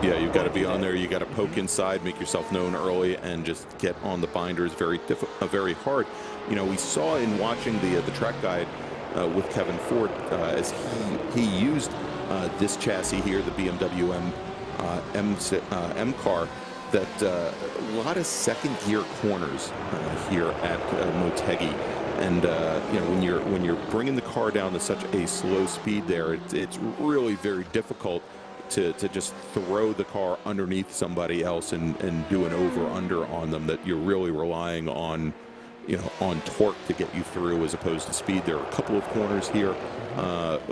Yeah, you've got to be on there. You got to poke inside, make yourself known early, and just get on the binders very hard. You know, we saw in watching the track guide with Kevin Ford as he used this chassis here, the BMW M car, that a lot of second gear corners here at Motegi. And you know, when you're bringing the car down to such a slow speed there, it's really very difficult to just throw the car underneath somebody else and do an over-under on them, that you're really relying on, you know, on torque to get you through as opposed to speed. There are a couple of corners here,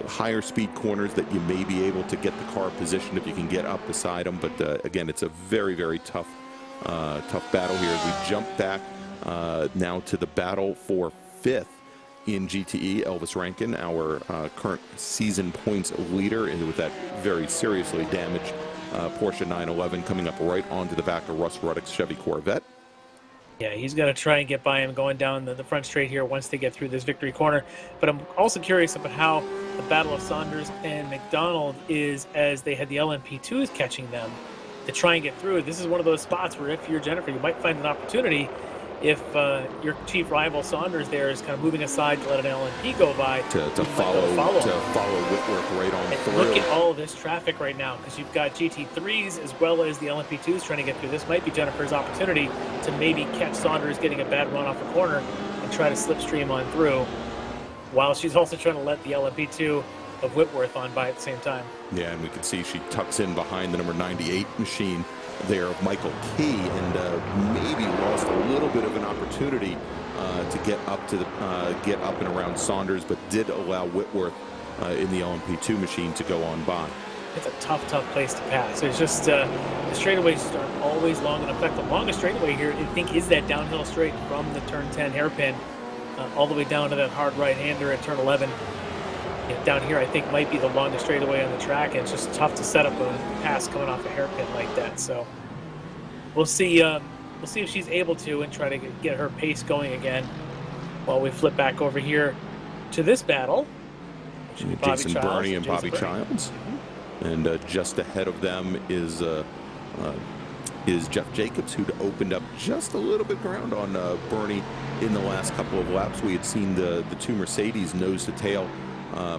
higher speed corners that you may be able to get the car positioned if you can get up beside them. But again, it's a very, very tough battle here as we jump back now to the battle for 5th in GTE. Elvis Rankin, our current season points leader, with that very seriously damaged Porsche 911 coming up right onto the back of Russ Ruddock's Chevy Corvette. Yeah, he's got to try and get by him going down the front straight here once they get through this victory corner. But I'm also curious about how the battle of Saunders and McDonald is as they had the LMP2s catching them to try and get through. This is one of those spots where if you're Jennifer, you might find an opportunity if your chief rival Saunders there is kind of moving aside to let an LMP go by to follow Whitworth right on through. Look at all of this traffic right now, because you've got GT3s as well as the LMP2s trying to get through. This might be Jennifer's opportunity to maybe catch Saunders getting a bad run off the corner and try to slipstream on through, while she's also trying to let the LMP2 of Whitworth on by at the same time. Yeah, and we can see she tucks in behind the number 98 machine there of Michael Key, and maybe lost a little bit of an opportunity to get up and around Saunders, but did allow Whitworth in the LMP2 machine to go on by. It's a tough place to pass. It's just the straightaways aren't always long enough. In fact, the longest straightaway here, I think, is that downhill straight from the turn 10 hairpin all the way down to that hard right-hander at turn 11. Down here, I think, might be the longest straightaway on the track, and it's just tough to set up a pass coming off a hairpin like that. So we'll see. We'll see if she's able to, and try to get her pace going again. While we flip back over here to this battle, Jason Burney and Bobby Childs, and just ahead of them is Jeff Jacobs, who'd opened up just a little bit ground on Burney in the last couple of laps. We had seen the two Mercedes nose to tail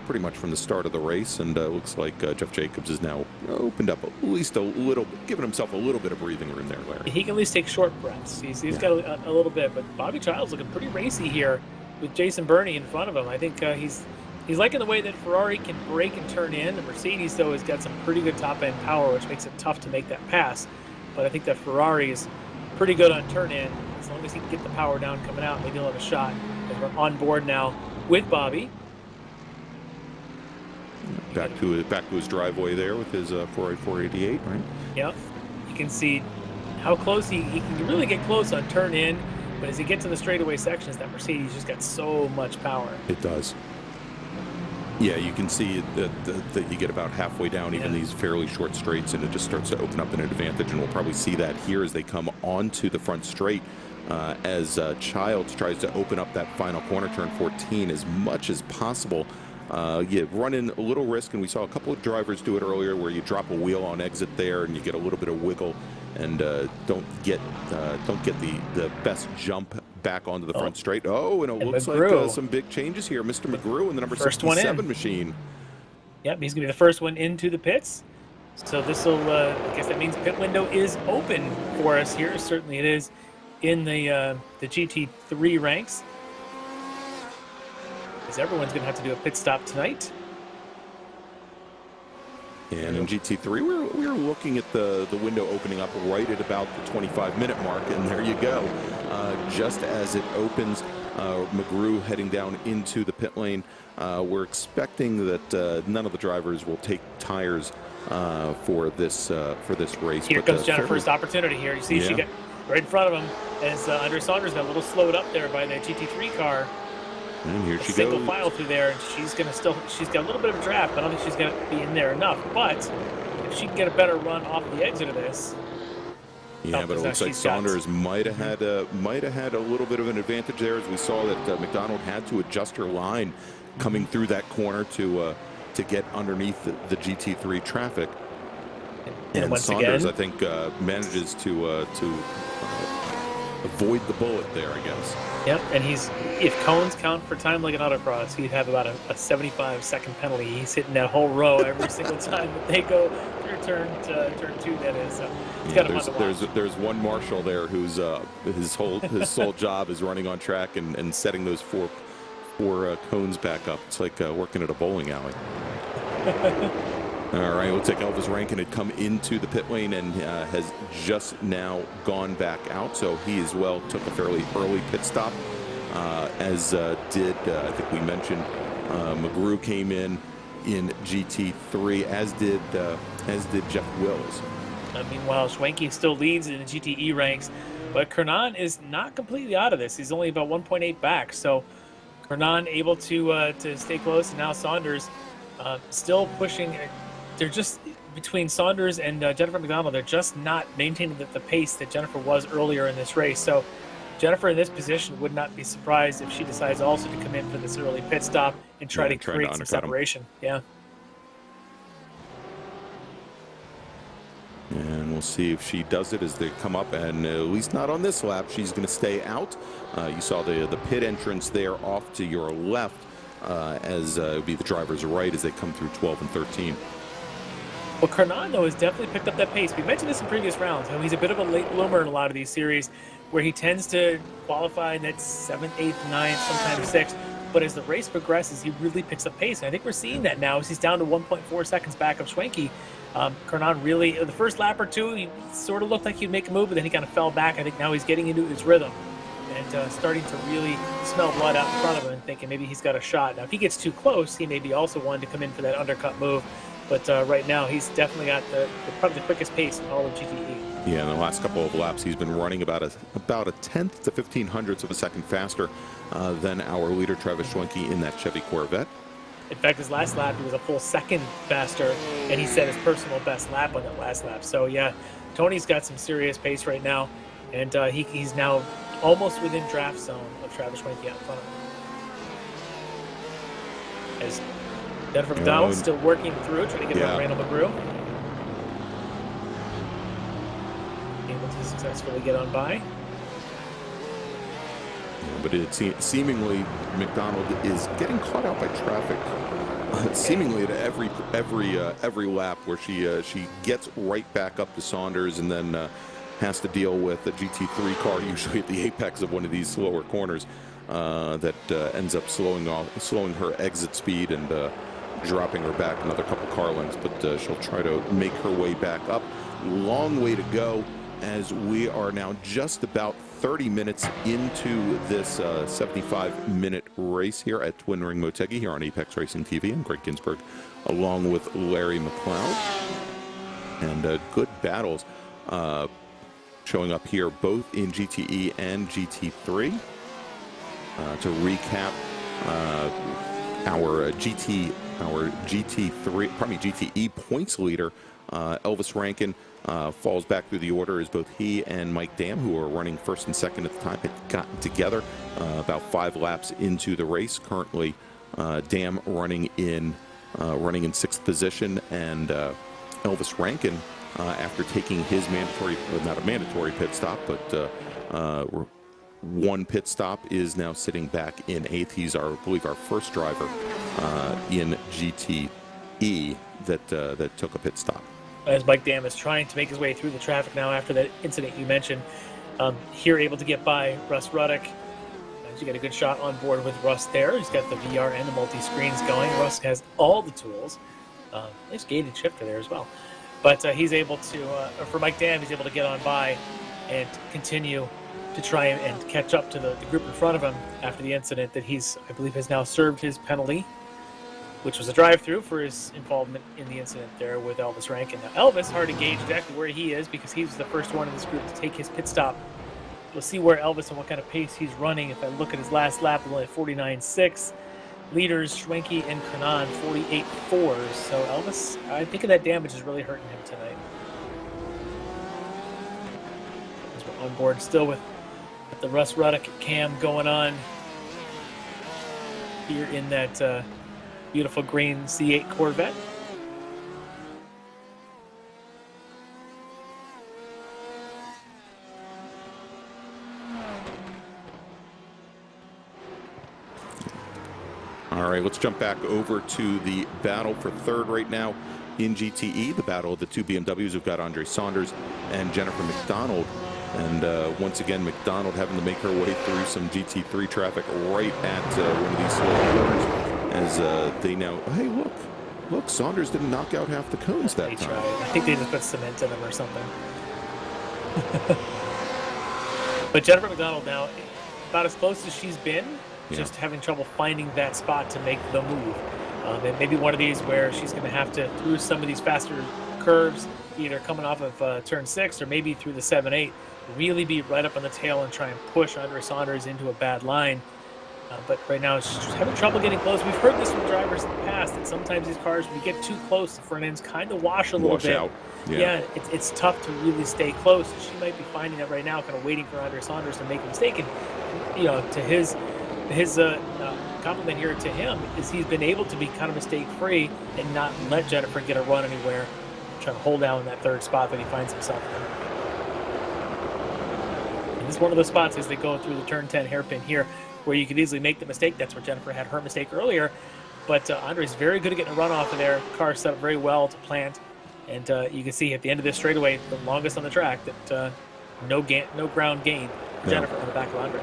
pretty much from the start of the race, and looks like Jeff Jacobs has now opened up at least a little, given himself a little bit of breathing room there, Larry. He can at least take short breaths. He's got a little bit, but Bobby Childs looking pretty racy here with Jason Burney in front of him. I think he's liking the way that Ferrari can brake and turn in. The Mercedes, though, has got some pretty good top-end power, which makes it tough to make that pass. But I think that Ferrari is pretty good on turn in. As long as he can get the power down coming out, maybe he'll have a shot. As we're on board now with Bobby. Back to his driveway there with his 488, right? Yep. You can see how close he can really get close on turn in, but as he gets to the straightaway sections, that Mercedes just got so much power. It does. Yeah, you can see that you get about halfway down even these fairly short straights, and it just starts to open up an advantage, and we'll probably see that here as they come onto the front straight as Childs tries to open up that final corner, turn 14, as much as possible. You run in a little risk, and we saw a couple of drivers do it earlier where you drop a wheel on exit there and you get a little bit of wiggle and don't get the best jump back onto the front straight. Oh, and it looks like some big changes here. Mr. McGrew in the number 67 machine. Yep, he's going to be the first one into the pits. So this will, I guess that means pit window is open for us here. Certainly it is in the GT3 ranks. Because everyone's going to have to do a pit stop tonight. And in GT3, we're looking at the window opening up right at about the 25-minute mark, and there you go. Just as it opens, McGrew heading down into the pit lane. We're expecting that none of the drivers will take tires for this race. Here comes Jennifer's opportunity here. You see she got right in front of him as Andre Saunders got a little slowed up there by the GT3 car. And here she goes. Single file through there, and she's got a little bit of a draft, but I don't think she's going to be in there enough. But if she can get a better run off the exit of this. Yeah, but it looks like Saunders might have had a little bit of an advantage there, as we saw that McDonald had to adjust her line coming through that corner to get underneath the GT3 traffic. And Saunders, I think, manages to avoid the bullet there, I guess. Yep, and if cones count for time like an autocross, he'd have about a 75-second penalty. He's hitting that whole row every single time that they go through turn 2. That is. So there's one marshal there who's his sole job is running on track and setting those four cones back up. It's like working at a bowling alley. All right, we'll take Elvis Rankin had come into the pit lane and has just now gone back out. So he as well took a fairly early pit stop, as did, I think we mentioned, McGrew came in GT3, as did Jeff Wills. Meanwhile, Schwenke still leads in the GTE ranks, but Kernan is not completely out of this. He's only about 1.8 back. So Kernan able to stay close, and now Saunders still pushing. They're just, between Saunders and Jennifer McDonald, they're just not maintaining the pace that Jennifer was earlier in this race. So Jennifer in this position would not be surprised if she decides also to come in for this early pit stop and try to create some separation. Yeah. And we'll see if she does it as they come up, and at least not on this lap. She's going to stay out. You saw the pit entrance there off to your left, as it would be the driver's right as they come through 12 and 13. Well, Kernan, though, has definitely picked up that pace. We mentioned this in previous rounds. He's a bit of a late bloomer in a lot of these series where he tends to qualify in that 7th, 8th, 9th, sometimes 6th. But as the race progresses, he really picks up pace. And I think we're seeing that now as he's down to 1.4 seconds back of Schwenke. Kernan really, the first lap or two, he sort of looked like he'd make a move, but then he kind of fell back. I think now he's getting into his rhythm and starting to really smell blood out in front of him and thinking maybe he's got a shot. Now, if he gets too close, he may be also one to come in for that undercut move. But right now, he's definitely got probably the quickest pace in all of GTE. Yeah, in the last couple of laps, he's been running about a tenth to 1500ths of a second faster than our leader, Travis Schwenke, in that Chevy Corvette. In fact, his last lap, he was a full second faster, and he set his personal best lap on that last lap. So, yeah, Tony's got some serious pace right now, and he's now almost within draft zone of Travis Schwenke out in front of him. As Jennifer McDonald still working through, trying to get around Randall McGrew. Able to successfully get on by. But seemingly McDonald is getting caught out by traffic. Seemingly at every lap, where she gets right back up to Saunders and then has to deal with a GT3 car, usually at the apex of one of these slower corners, that ends up slowing her exit speed and dropping her back another couple car lengths. But she'll try to make her way back up. Long way to go, as we are now just about 30 minutes into this 75-minute race here at Twin Ring Motegi here on Apex Racing TV. I'm Greg Ginsburg, along with Larry McLeod. And good battles showing up here, both in GTE and GT3. To recap, our GT our GTE points leader, Elvis Rankin, falls back through the order as both he and Mike Dam, who are running first and second at the time, had gotten together about 5 laps into the race. Currently, Dam running in 6th position, and Elvis Rankin, after taking his not a mandatory pit stop, but one pit stop, is now sitting back in 8th. He's I believe our first driver in GTE that took a pit stop. As Mike Dam is trying to make his way through the traffic now after that incident you mentioned, here able to get by Russ Ruddock. You get a good shot on board with Russ there. He's got the VR and the multi-screens going. Russ has all the tools. Nice gated shifter there as well. But he's able to, for Mike Dam, he's able to get on by and continue to try and catch up to the group in front of him after the incident that I believe has now served his penalty, which was a drive-through for his involvement in the incident there with Elvis Rankin. Now, Elvis, hard to gauge exactly where he is because he was the first one in this group to take his pit stop. We'll see where Elvis and what kind of pace he's running. If I look at his last lap, he's only 49.6. Leaders, Schwenke and Kanan, 48.4. So Elvis, I think that damage is really hurting him tonight. As we're on board still with the Russ Ruddock cam going on here in that beautiful green C8 Corvette. All right, let's jump back over to the battle for third right now in GTE, the battle of the 2 BMWs. We've got Andre Saunders and Jennifer McDonald. And once again, McDonald having to make her way through some GT3 traffic right at one of these slow corners as they now, hey, look, Saunders didn't knock out half the cones that time. I think they just put cement in them or something. But Jennifer McDonald now, about as close as she's been, just having trouble finding that spot to make the move. And maybe one of these where she's going to have to, through some of these faster curves, either coming off of turn 6 or maybe through the 7-8, really be right up on the tail and try and push Andre Saunders into a bad line. But right now, she's having trouble getting close. We've heard this from drivers in the past, that sometimes these cars, when you get too close, the front ends kind of wash a little bit. Out. Yeah, it's tough to really stay close. She might be finding that right now, kind of waiting for Andre Saunders to make a mistake. And, to his compliment here to him is he's been able to be kind of mistake-free and not let Jennifer get a run anywhere, trying to hold down that third spot that he finds himself in. And this is one of those spots as they go through the turn 10 hairpin here where you could easily make the mistake. That's where Jennifer had her mistake earlier. But Andre's very good at getting a run off of there. Car set up very well to plant. And you can see at the end of this straightaway, the longest on the track, that no ground gain for Jennifer on the back of Andre.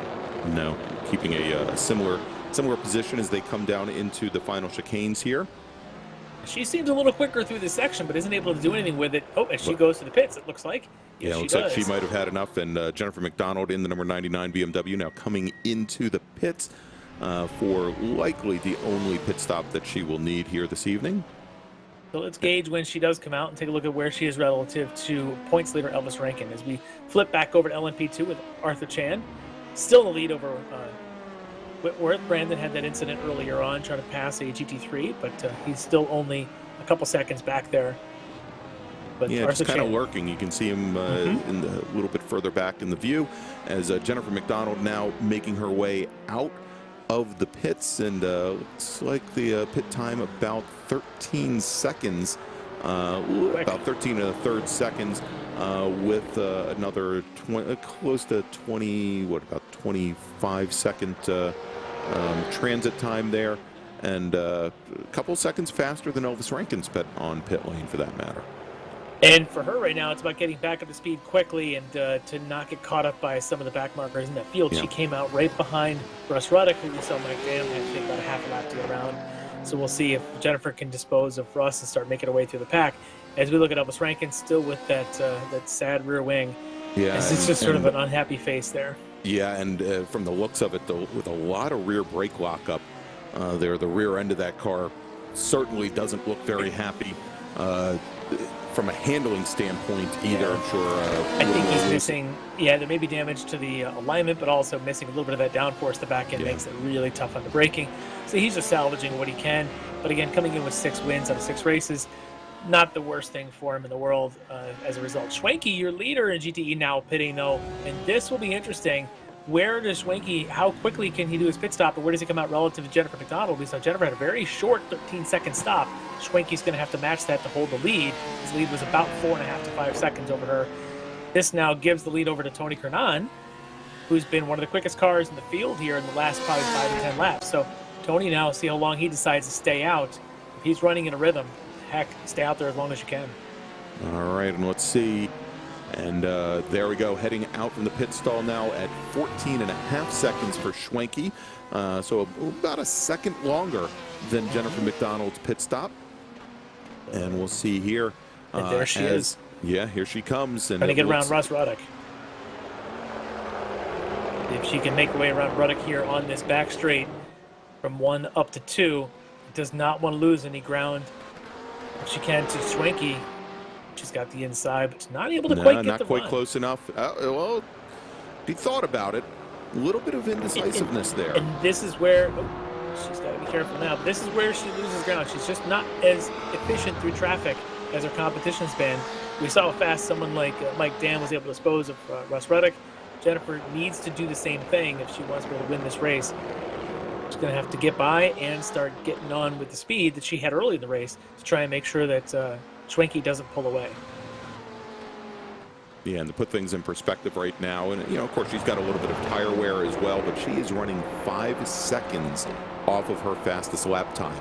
No, keeping a similar position as they come down into the final chicanes here. She seems a little quicker through this section, but isn't able to do anything with it. Oh, as she goes to the pits, it looks like. Yes, yeah, it looks like she might have had enough. And Jennifer McDonald in the number 99 BMW now coming into the pits for likely the only pit stop that she will need here this evening. So let's gauge when she does come out and take a look at where she is relative to points leader Elvis Rankin as we flip back over to LMP2 with Arthur Chan. Still in the lead over Whitworth. Brandon had that incident earlier on trying to pass a GT3, but he's still only a couple seconds back there. But yeah, Arthur just kind of Chan lurking. You can see him in the little bit further back in the view as Jennifer McDonald now making her way out of the pits, and looks like the pit time about 13 seconds, about 13 1/3 seconds, with another close to 25-second transit time there, and a couple seconds faster than Elvis Rankin's on pit lane for that matter. And for her right now, it's about getting back up to speed quickly and to not get caught up by some of the back markers in that field. Yeah. She came out right behind Russ Ruddock, who we saw Mike Dam had to take about a half a lap to get around. So we'll see if Jennifer can dispose of Russ and start making her way through the pack. As we look at Elvis Rankin, still with that sad rear wing. Yeah, it's just sort of an unhappy face there. Yeah, and from the looks of it, though, with a lot of rear brake lockup there, the rear end of that car certainly doesn't look very happy. From a handling standpoint either, I'm sure. I think he's missing, there may be damage to the alignment, but also missing a little bit of that downforce. The back end makes it really tough on the braking. So he's just salvaging what he can. But again, coming in with 6 wins out of 6 races, not the worst thing for him in the world as a result. Schwenke, your leader in GTE, now pitting though, and this will be interesting. Where does Schwenke, how quickly can he do his pit stop, and where does he come out relative to Jennifer McDonald? We saw Jennifer had a very short 13-second stop. Schwenke's going to have to match that to hold the lead. His lead was about 4.5 to 5 seconds over her. This now gives the lead over to Tony Kernan, who's been one of the quickest cars in the field here in the last probably 5 to 10 laps. So Tony now, see how long he decides to stay out. If he's running in a rhythm, heck, stay out there as long as you can. All right, and let's see. And there we go, heading out from the pit stall now at 14.5 seconds for Schwenke. So about a second longer than Jennifer McDonald's pit stop. And we'll see here. And there she is. Yeah, here she comes. And trying to get around Russ Ruddock. If she can make her way around Ruddock here on this back straight from 1 up to 2, does not want to lose any ground. If she can to Schwenke. She's got the inside, but not able to quite get not the quite run. close enough. Well, he thought about it. A little bit of indecisiveness there. And this is where she's got to be careful now. But this is where she loses ground. She's just not as efficient through traffic as her competition's been. We saw how fast someone like Mike Dan was able to dispose of Russ Ruddock. Jennifer needs to do the same thing if she wants to be able to win this race. She's going to have to get by and start getting on with the speed that she had early in the race to try and make sure that Schwenke doesn't pull away. Yeah, and to put things in perspective right now, and of course she's got a little bit of tire wear as well, but she is running 5 seconds off of her fastest lap time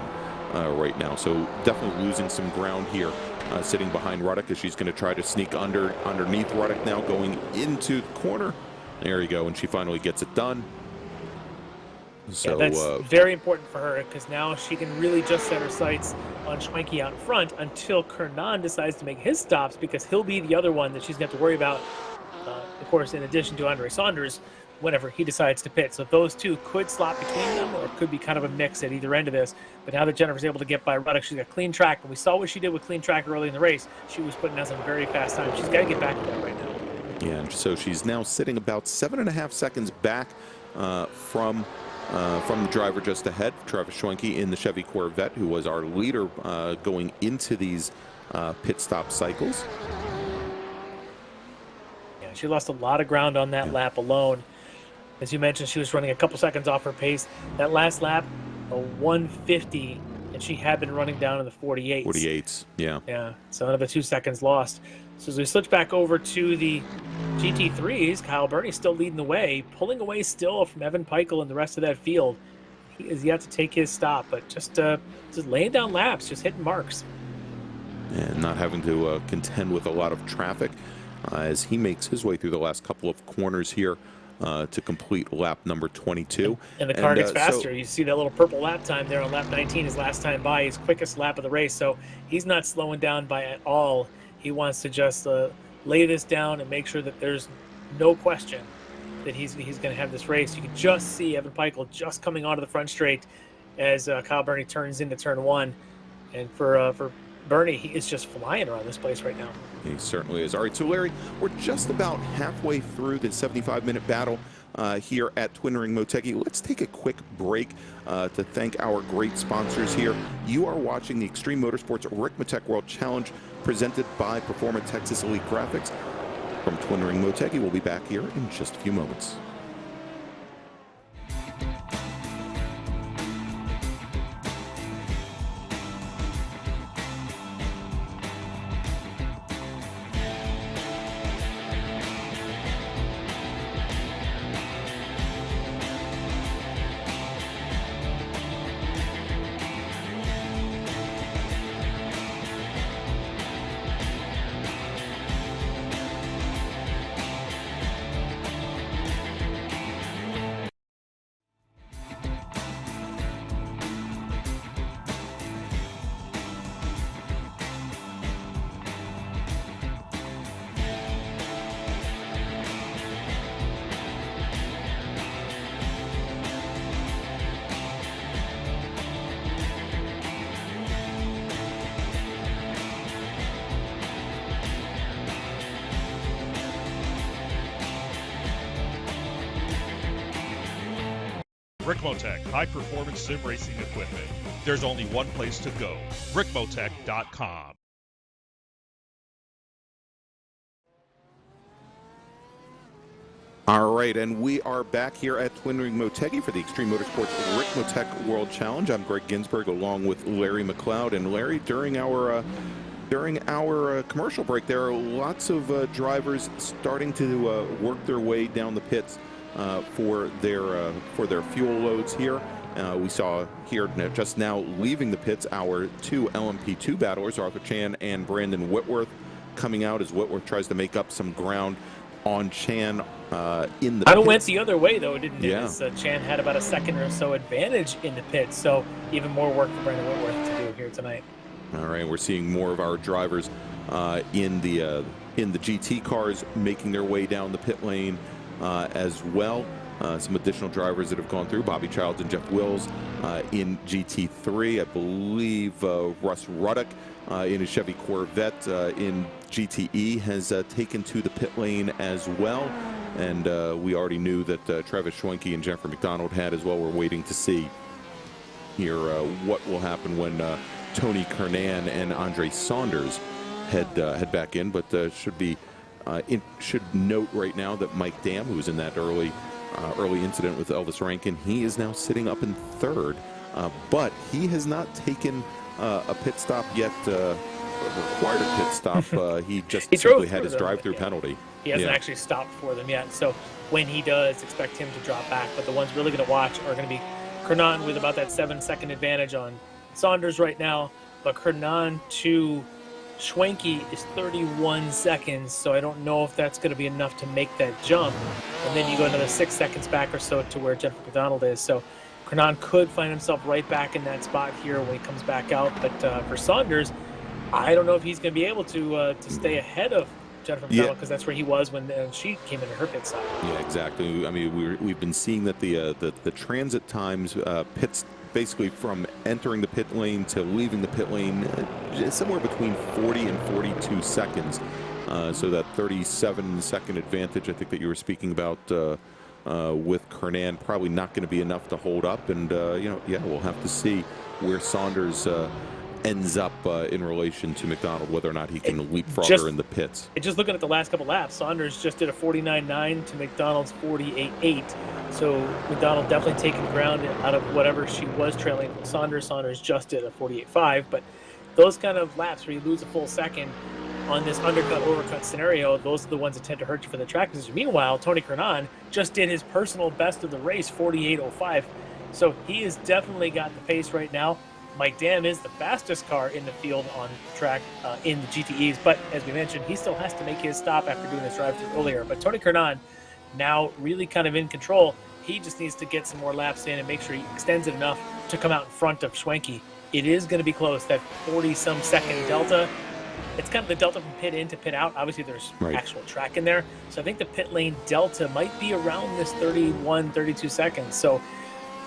right now. So definitely losing some ground here, sitting behind Ruddock as she's going to try to sneak underneath Ruddock now, going into the corner. There you go, and she finally gets it done. So yeah, that's very important for her because now she can really just set her sights on Schwenke out in front until Kernan decides to make his stops, because he'll be the other one that she's going to have to worry about, of course, in addition to Andre Saunders, whenever he decides to pit. So those two could slot between them, or it could be kind of a mix at either end of this. But now that Jennifer's able to get by Ruddock, she's got clean track. And we saw what she did with clean track early in the race. She was putting out some very fast time. She's got to get back to that right now. Yeah, and so she's now sitting about 7.5 seconds back from the driver just ahead, Travis Schwenke in the Chevy Corvette, who was our leader going into these pit stop cycles. Yeah, she lost a lot of ground on that lap alone. As you mentioned, she was running a couple seconds off her pace. That last lap, a 150, and she had been running down in the 48s. 48s, yeah. Yeah, so another 2 seconds lost. So as we switch back over to the GT3s, Kyle Burney's still leading the way, pulling away still from Evan Peichel and the rest of that field. He is yet to take his stop, but just laying down laps, just hitting marks. And not having to contend with a lot of traffic as he makes his way through the last couple of corners here to complete lap number 22. And the car gets faster. You see that little purple lap time there on lap 19, his last time by, his quickest lap of the race. So he's not slowing down by at all. He wants to just lay this down and make sure that there's no question that he's going to have this race. You can just see Evan Peichel just coming onto the front straight as Kyle Burney turns into turn 1. And for Burney, he is just flying around this place right now. He certainly is. All right, so Larry, we're just about halfway through the 75-minute battle here at Twin Ring Motegi. Let's take a quick break to thank our great sponsors here. You are watching the Extreme Motorsports Ricmotech World Challenge presented by Performance Texas Elite Graphics. From Twin Ring Motegi, we'll be back here in just a few moments. Ricmotech, high-performance sim racing equipment. There's only one place to go, ricmotech.com. All right, and we are back here at Twin Ring Motegi for the Extreme Motorsports Ricmotech World Challenge. I'm Greg Ginsberg along with Larry McLeod. And Larry, during our commercial break, there are lots of drivers starting to work their way down the pits for their fuel loads here. We saw here just now leaving the pits our two LMP2 battlers, Arthur Chan and Brandon Whitworth, coming out as Whitworth tries to make up some ground on Chan in the pits. It went the other way, though, didn't it? Yeah. Chan had about a second or so advantage in the pits, so even more work for Brandon Whitworth to do here tonight. All right, we're seeing more of our drivers in the GT cars making their way down the pit lane as well. Some additional drivers that have gone through, Bobby Childs and Jeff Wills in GT3. I believe Russ Ruddock in his Chevy Corvette in GTE has taken to the pit lane as well. And we already knew that Travis Schwenke and Jennifer McDonald had as well. We're waiting to see here what will happen when Tony Kernan and Andre Saunders head back in. But should note right now that Mike Dam, who was in that early incident with Elvis Rankin, he is now sitting up in third, but he has not taken a pit stop yet, required a pit stop. He simply had his drive-through penalty. He hasn't actually stopped for them yet, so when he does, expect him to drop back. But the ones really going to watch are going to be Kernan with about that 7-second advantage on Saunders right now, but Kernan to Schwenke is 31 seconds, so I don't know if that's going to be enough to make that jump. And then you go another 6 seconds back or so to where Jennifer McDonald is. So Kernan could find himself right back in that spot here when he comes back out. But for Saunders, I don't know if he's going to be able to stay ahead of Jennifer McDonald, because that's where he was when she came into her pit stop. Yeah, exactly. I mean, we've been seeing that the transit times, pits basically from entering the pit lane to leaving the pit lane, somewhere between 40 and 42 seconds. So that 37-second advantage, I think that you were speaking about with Kernan, probably not going to be enough to hold up. And we'll have to see where Saunders ends up in relation to McDonald, whether or not he can leapfrog her in the pits. Just looking at the last couple laps, Saunders just did a 49.9 to McDonald's 48.8. So McDonald definitely taking ground out of whatever she was trailing Saunders. Saunders just did a 48.5. But those kind of laps where you lose a full second on this undercut overcut scenario, those are the ones that tend to hurt you for the track position. Meanwhile, Tony Kernan just did his personal best of the race, 48.05. So he has definitely got the pace right now. Mike Dam is the fastest car in the field on track in the GTEs, but as we mentioned, he still has to make his stop after doing his drive-through earlier. But Tony Kernan now really kind of in control. He just needs to get some more laps in and make sure he extends it enough to come out in front of Schwenke. It is going to be close, that 40-some second delta. It's kind of the delta from pit in to pit out. Obviously, there's actual track in there. So I think the pit lane delta might be around this 31, 32 seconds. So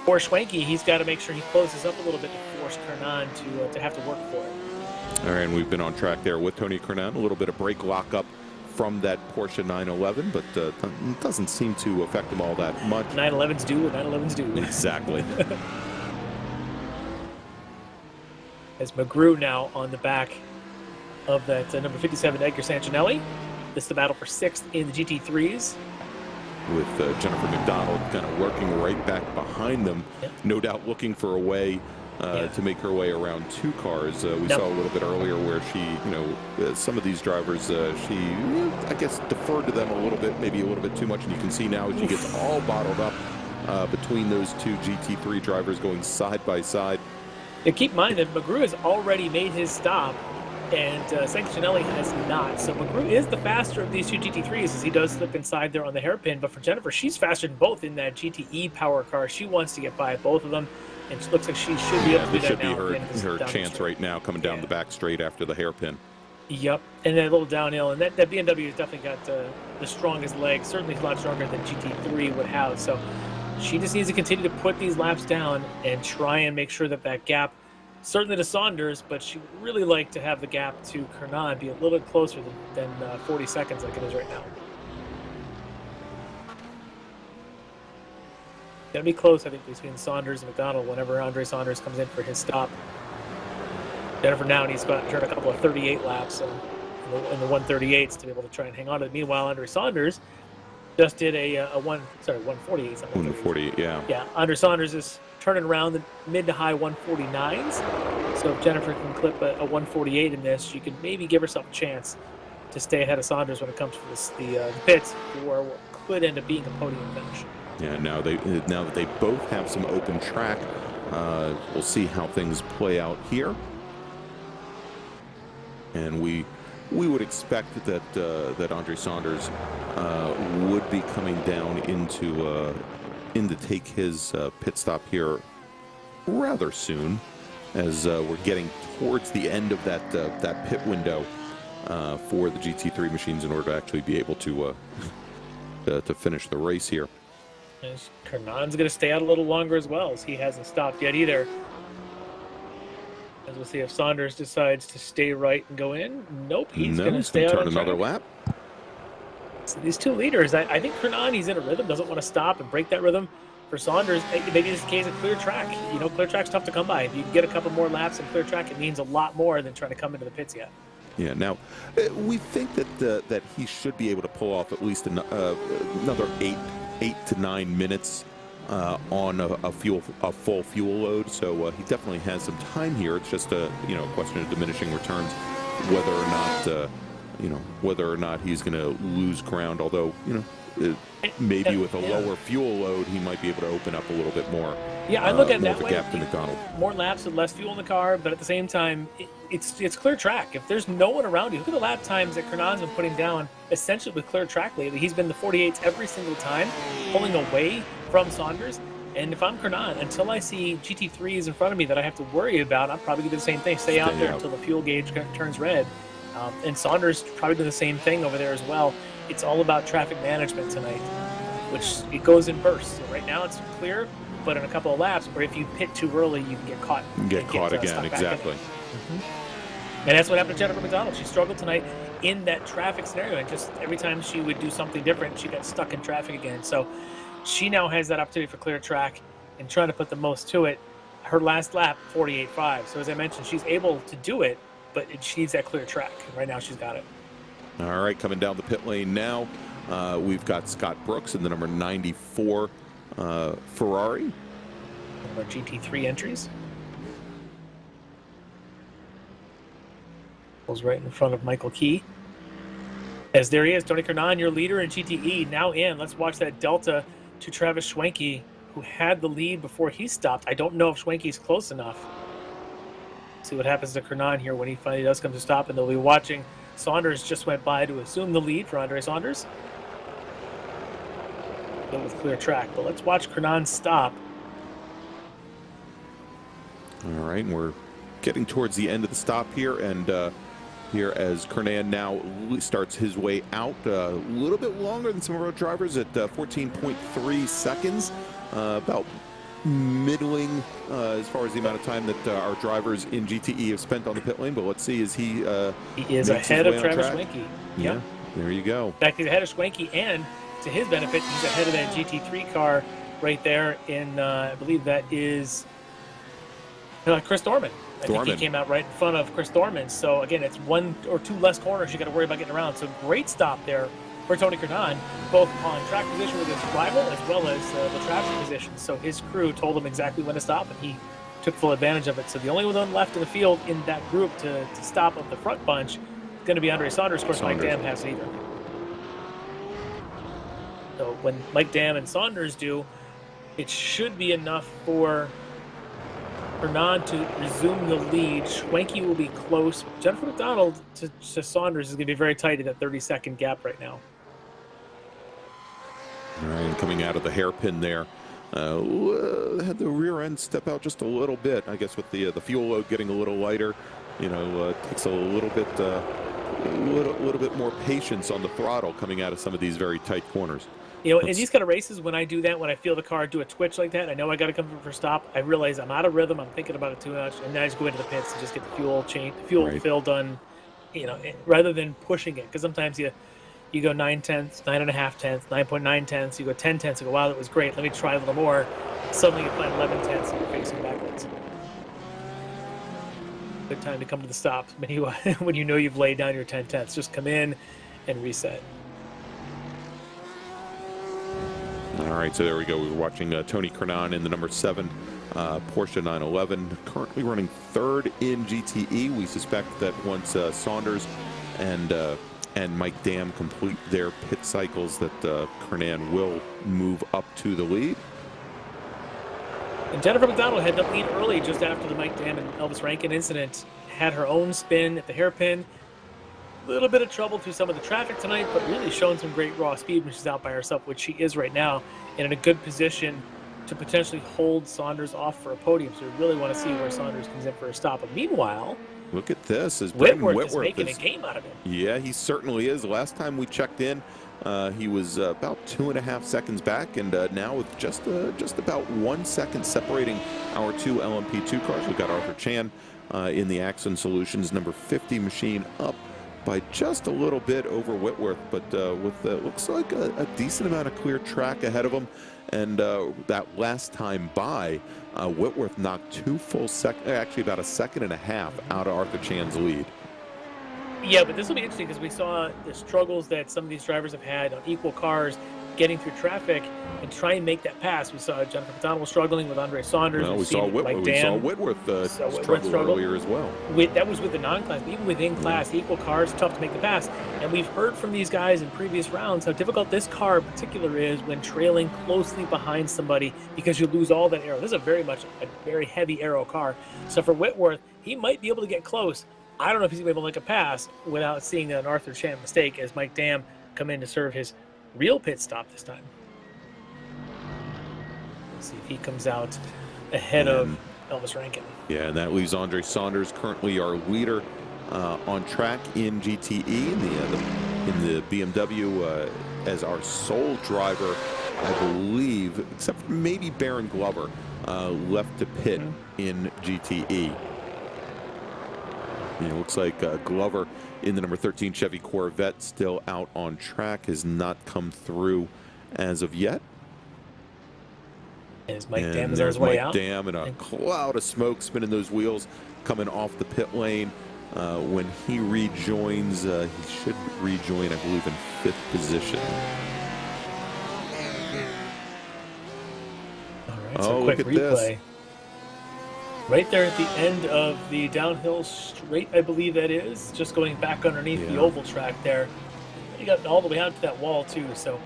for Schwenke, he's got to make sure he closes up a little bit to force Kernan to have to work for it. All right, and we've been on track there with Tony Kernan. A little bit of brake lockup from that Porsche 911, but it doesn't seem to affect him all that much. 911s do what 911s do. Exactly. As McGrew now on the back of that number 57 Edgar Sancinelli. This is the battle for 6th in the GT3s. With Jennifer McDonald kind of working right back behind them, no doubt looking for a way to make her way around two cars. We saw a little bit earlier where she, some of these drivers, I guess, deferred to them a little bit, maybe a little bit too much, and you can see now she gets all bottled up between those two GT3 drivers going side by side. And keep in mind that McGrew has already made his stop, and Sancinelli has not. So McGrew is the faster of these two GT3s as he does slip inside there on the hairpin. But for Jennifer, she's faster than both in that GTE power car. She wants to get by both of them, and it looks like she should be able to do that now. This should be her chance right now coming down the back straight after the hairpin. Yep, and then a little downhill. And that BMW has definitely got the strongest legs, certainly a lot stronger than GT3 would have. So she just needs to continue to put these laps down and try and make sure that that gap, certainly to Saunders, but she would really like to have the gap to Kernan be a little bit closer than 40 seconds like it is right now. Gonna be close, I think, between Saunders and McDonald whenever Andre Saunders comes in for his stop. Jennifer now needs to go out and turn a couple of 38 laps in the 138s to be able to try and hang on to it. Meanwhile, Andre Saunders just did a 148. 148, yeah. Yeah, Andre Saunders is turning around the mid to high 149s. So if Jennifer can clip a 148 in this, she could maybe give herself a chance to stay ahead of Saunders when it comes to the pits for what could end up being a podium finish. Yeah, now that they both have some open track, we'll see how things play out here. And we would expect that Andre Saunders would be coming down in to take his pit stop here rather soon, as we're getting towards the end of that pit window for the GT3 machines in order to actually be able to finish the race here. Kernan's going to stay out a little longer as well, as he hasn't stopped yet either. As we'll see if Saunders decides to stay right and go in. Nope, he's going to stay out turn another lap. So these two leaders, I think Kernan, he's in a rhythm, doesn't want to stop and break that rhythm. For Saunders, maybe it's the case of clear track. You know, clear track's tough to come by. If you can get a couple more laps in clear track, it means a lot more than trying to come into the pits yet. Yeah, now, we think that he should be able to pull off at least another 8 to 9 minutes on a full fuel load. So he definitely has some time here. It's just a question of diminishing returns, whether or not he's going to lose ground. Although maybe with a lower fuel load, he might be able to open up a little bit more. Yeah, I look at that way. Gap to McDonald. More laps with less fuel in the car, but at the same time, it's clear track. If there's no one around you, look at the lap times that Kernan's been putting down, essentially with clear track lately. He's been the 48s every single time, pulling away from Saunders. And if I'm Kernan, until I see GT3s in front of me that I have to worry about, I'm probably going to do the same thing. Stay out there until the fuel gauge turns red. And Saunders probably doing the same thing over there as well. It's all about traffic management tonight, which it goes in bursts. So right now it's clear, but in a couple of laps, or if you pit too early, you can get caught. Get caught again, exactly. And that's what happened to Jennifer McDonald. She struggled tonight in that traffic scenario, and just every time she would do something different, she got stuck in traffic again. So she now has that opportunity for clear track and trying to put the most to it. Her last lap, 48.5. So as I mentioned, she's able to do it, but she needs that clear track. And right now she's got it. All right, coming down the pit lane now, we've got Scott Brooks in the number 94 Ferrari. Our GT3 entries. Goes right in front of Michael Key. As there he is, Tony Kernan, your leader in GTE, now in. Let's watch that delta to Travis Schwenke, who had the lead before he stopped. I don't know if Schwenke's close enough. See what happens to Kernan here when he finally does come to stop, and they'll be watching. Saunders just went by to assume the lead for Andre Saunders. Go with clear track, but let's watch Kernan stop. All right, and we're getting towards the end of the stop here, and here as Kernan now starts his way out, a little bit longer than some of our drivers at 14.3 seconds, about middling as far as the amount of time that our drivers in GTE have spent on the pit lane. But let's see as he is ahead of Travis Schwenke. Yeah, there you go. In fact, he's ahead of Schwenke, and to his benefit, he's ahead of that GT3 car right there in, I believe that is Chris Thorman. I think he came out right in front of Chris Thorman. So again, it's 1 or 2 less corners you got to worry about getting around. So great stop there for Tony Kernan, both on track position with his rival as well as the traffic position. So his crew told him exactly when to stop, and he took full advantage of it. So the only one left in the field in that group to stop of the front bunch is going to be Andre Saunders. Of course, Mike Dam has either. So when Mike Dam and Saunders do, it should be enough for Kernan to resume the lead. Schwenke will be close. Jennifer McDonald to Saunders is going to be very tight at that 30-second gap right now. All right, coming out of the hairpin there. Had the rear end step out just a little bit. I guess with the fuel load getting a little lighter, takes a little bit more patience on the throttle coming out of some of these very tight corners. In these kind of races, when I do that, when I feel the car do a twitch like that, I know I got to come for a stop. I realize I'm out of rhythm. I'm thinking about it too much, and then I just go into the pits and just get the fuel fill done. Rather than pushing it, because sometimes you You go 9 tenths, 9.5 tenths, 9.9 tenths. You go 10 tenths. You go, wow, that was great. Let me try a little more. Suddenly you find 11 tenths and you're facing backwards. Good time to come to the stop when you know you've laid down your 10 tenths. Just come in and reset. All right, so there we go. We were watching Tony Kernan in the number 7 Porsche 911, currently running 3rd in GTE. We suspect that once Saunders and Mike Dam complete their pit cycles, that Kernan will move up to the lead. And Jennifer McDonald had the lead early just after the Mike Dam and Elvis Rankin incident. Had her own spin at the hairpin. A little bit of trouble through some of the traffic tonight, but really showing some great raw speed when she's out by herself, which she is right now, and in a good position to potentially hold Saunders off for a podium. So we really want to see where Saunders comes in for a stop. But meanwhile, look at this. Whitworth is making a game out of it. Yeah, he certainly is. Last time we checked in, he was about 2.5 seconds back, and now with just about 1 second separating our 2 LMP2 cars. We've got Arthur Chan in the Axon Solutions number 50 machine up by just a little bit over Whitworth, but with looks like a decent amount of clear track ahead of him. And that last time by, Whitworth knocked 2 full seconds, actually about 1.5 seconds out of Arthur Chan's lead. Yeah, but this will be interesting because we saw the struggles that some of these drivers have had on equal cars getting through traffic and try and make that pass. We saw Jennifer McDonald struggling with Andre Saunders. Well, we saw Whitworth struggle earlier as well. That was with the non-class. Even within class, equal cars, tough to make the pass. And we've heard from these guys in previous rounds how difficult this car in particular is when trailing closely behind somebody because you lose all that aero. This is a very heavy aero car. So for Whitworth, he might be able to get close. I don't know if he's going to be able to make a pass without seeing an Arthur Chan mistake as Mike Dam come in to serve his real pit stop this time. Let's see if he comes out ahead of Elvis Rankin. Yeah, and that leaves Andre Saunders, currently our leader on track in GTE in the BMW as our sole driver, I believe, except for maybe Baron Glover, left to pit in GTE. It looks like Glover in the number 13 Chevy Corvette still out on track, has not come through as of yet. Is Mike Dam is on his way out? Mike Dam in a cloud of smoke, spinning those wheels, coming off the pit lane. When he rejoins, he should rejoin, I believe, in 5th position. All right, so quick replay. This. Right there at the end of the downhill straight, I believe that is, just going back underneath the oval track there. You got all the way out to that wall too, so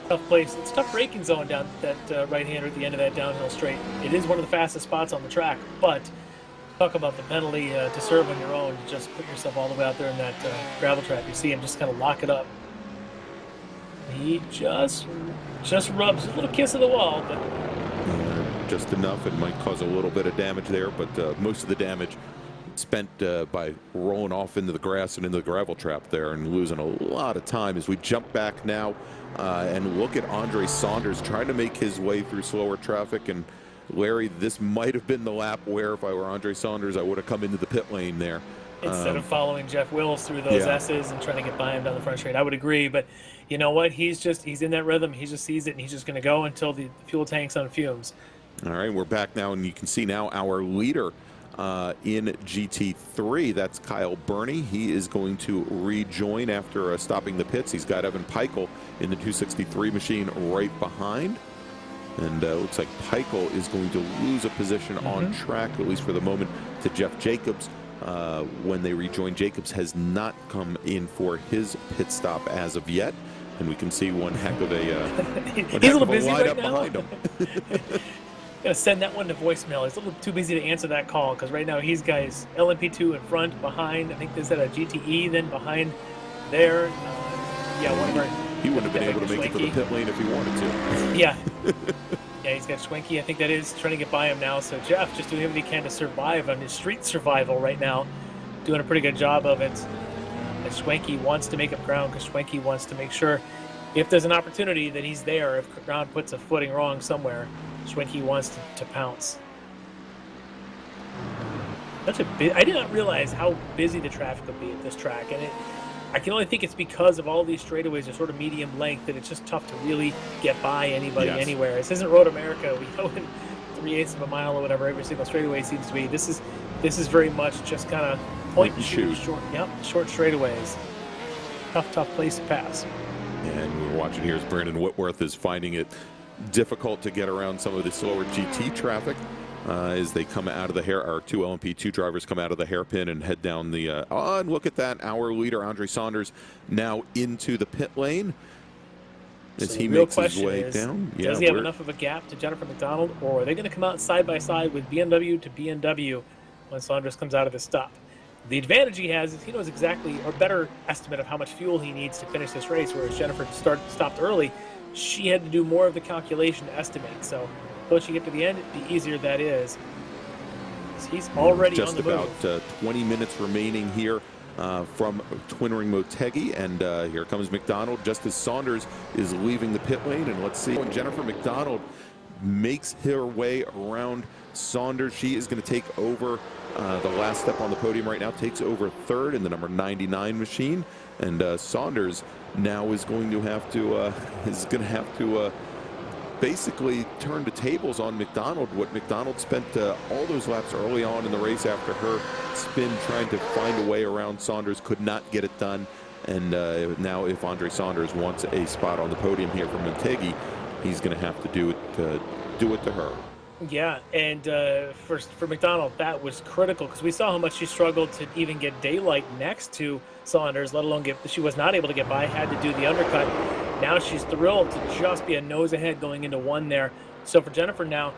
tough place. It's a tough braking zone down that right-hander at the end of that downhill straight. It is one of the fastest spots on the track, but talk about the penalty to serve on your own. You just put yourself all the way out there in that gravel trap. You see him just kind of lock it up. He just rubs a little kiss of the wall, but just enough. It might cause a little bit of damage there, but most of the damage spent by rolling off into the grass and into the gravel trap there and losing a lot of time. As we jump back now and look at Andre Saunders trying to make his way through slower traffic. And Larry, this might have been the lap where if I were Andre Saunders, I would have come into the pit lane there. Instead of following Jeff Wills through those S's and trying to get by him down the front straight. I would agree, but you know what? He's in that rhythm. He just sees it, and he's just going to go until the fuel tank's on fumes. All right, we're back now, and you can see now our leader in GT3. That's Kyle Burney. He is going to rejoin after stopping the pits. He's got Evan Peichel in the 263 machine right behind. And looks like Peichel is going to lose a position on track, at least for the moment, to Jeff Jacobs. When they rejoin, Jacobs has not come in for his pit stop as of yet. And we can see one heck of a, he's a little busy right now. Behind him. Gonna send that one to voicemail. He's a little too busy to answer that call because right now he's got his LMP2 in front, behind. I think there's a GTE then behind there. He wouldn't have been able to make it to the pit lane if he wanted to. Yeah, he's got Schwenke. I think that is trying to get by him now. So Jeff just doing everything he can to survive on his street survival right now, doing a pretty good job of it. And Schwenke wants to make up ground because Schwenke wants to make sure if there's an opportunity that he's there. If ground puts a footing wrong somewhere, Schwenke wants to pounce. I did not realize how busy the traffic would be at this track, and I can only think it's because of all these straightaways are sort of medium length that it's just tough to really get by anybody anywhere. This isn't Road America. We go in 3/8 of a mile or whatever every single straightaway seems to be. This is very much just kind of point and shoot, short straightaways. Tough place to pass. And we're watching here as Brandon Whitworth is finding it difficult to get around some of the slower GT traffic as they come out of the our two LMP2 drivers come out of the hairpin and head down the and look at that, our leader Andre Saunders now into the pit lane as he makes his way down. Does he have enough of a gap to Jennifer McDonald, or are they going to come out side by side with BMW to BMW when Saunders comes out of the stop? The advantage he has is he knows exactly, or better estimate of how much fuel he needs to finish this race, whereas Jennifer stopped early. She had to do more of the calculation to estimate. So once you get to the end, the easier that is. He's already on the move. Just about 20 minutes remaining here from Twin Ring Motegi, and here comes McDonald just as Saunders is leaving the pit lane. And let's see when Jennifer McDonald makes her way around Saunders. She is going to take over the last step on the podium right now, takes over third in the number 99 machine, and Saunders now is going to have to basically turn the tables on McDonald. What McDonald spent all those laps early on in the race after her spin trying to find a way around Saunders, could not get it done. And now if Andre Saunders wants a spot on the podium here for Motegi, he's going to have to do it to her. Yeah, and for McDonald, that was critical because we saw how much she struggled to even get daylight next to Saunders, let alone she was not able to get by, had to do the undercut. Now she's thrilled to just be a nose ahead going into one there. So for Jennifer now,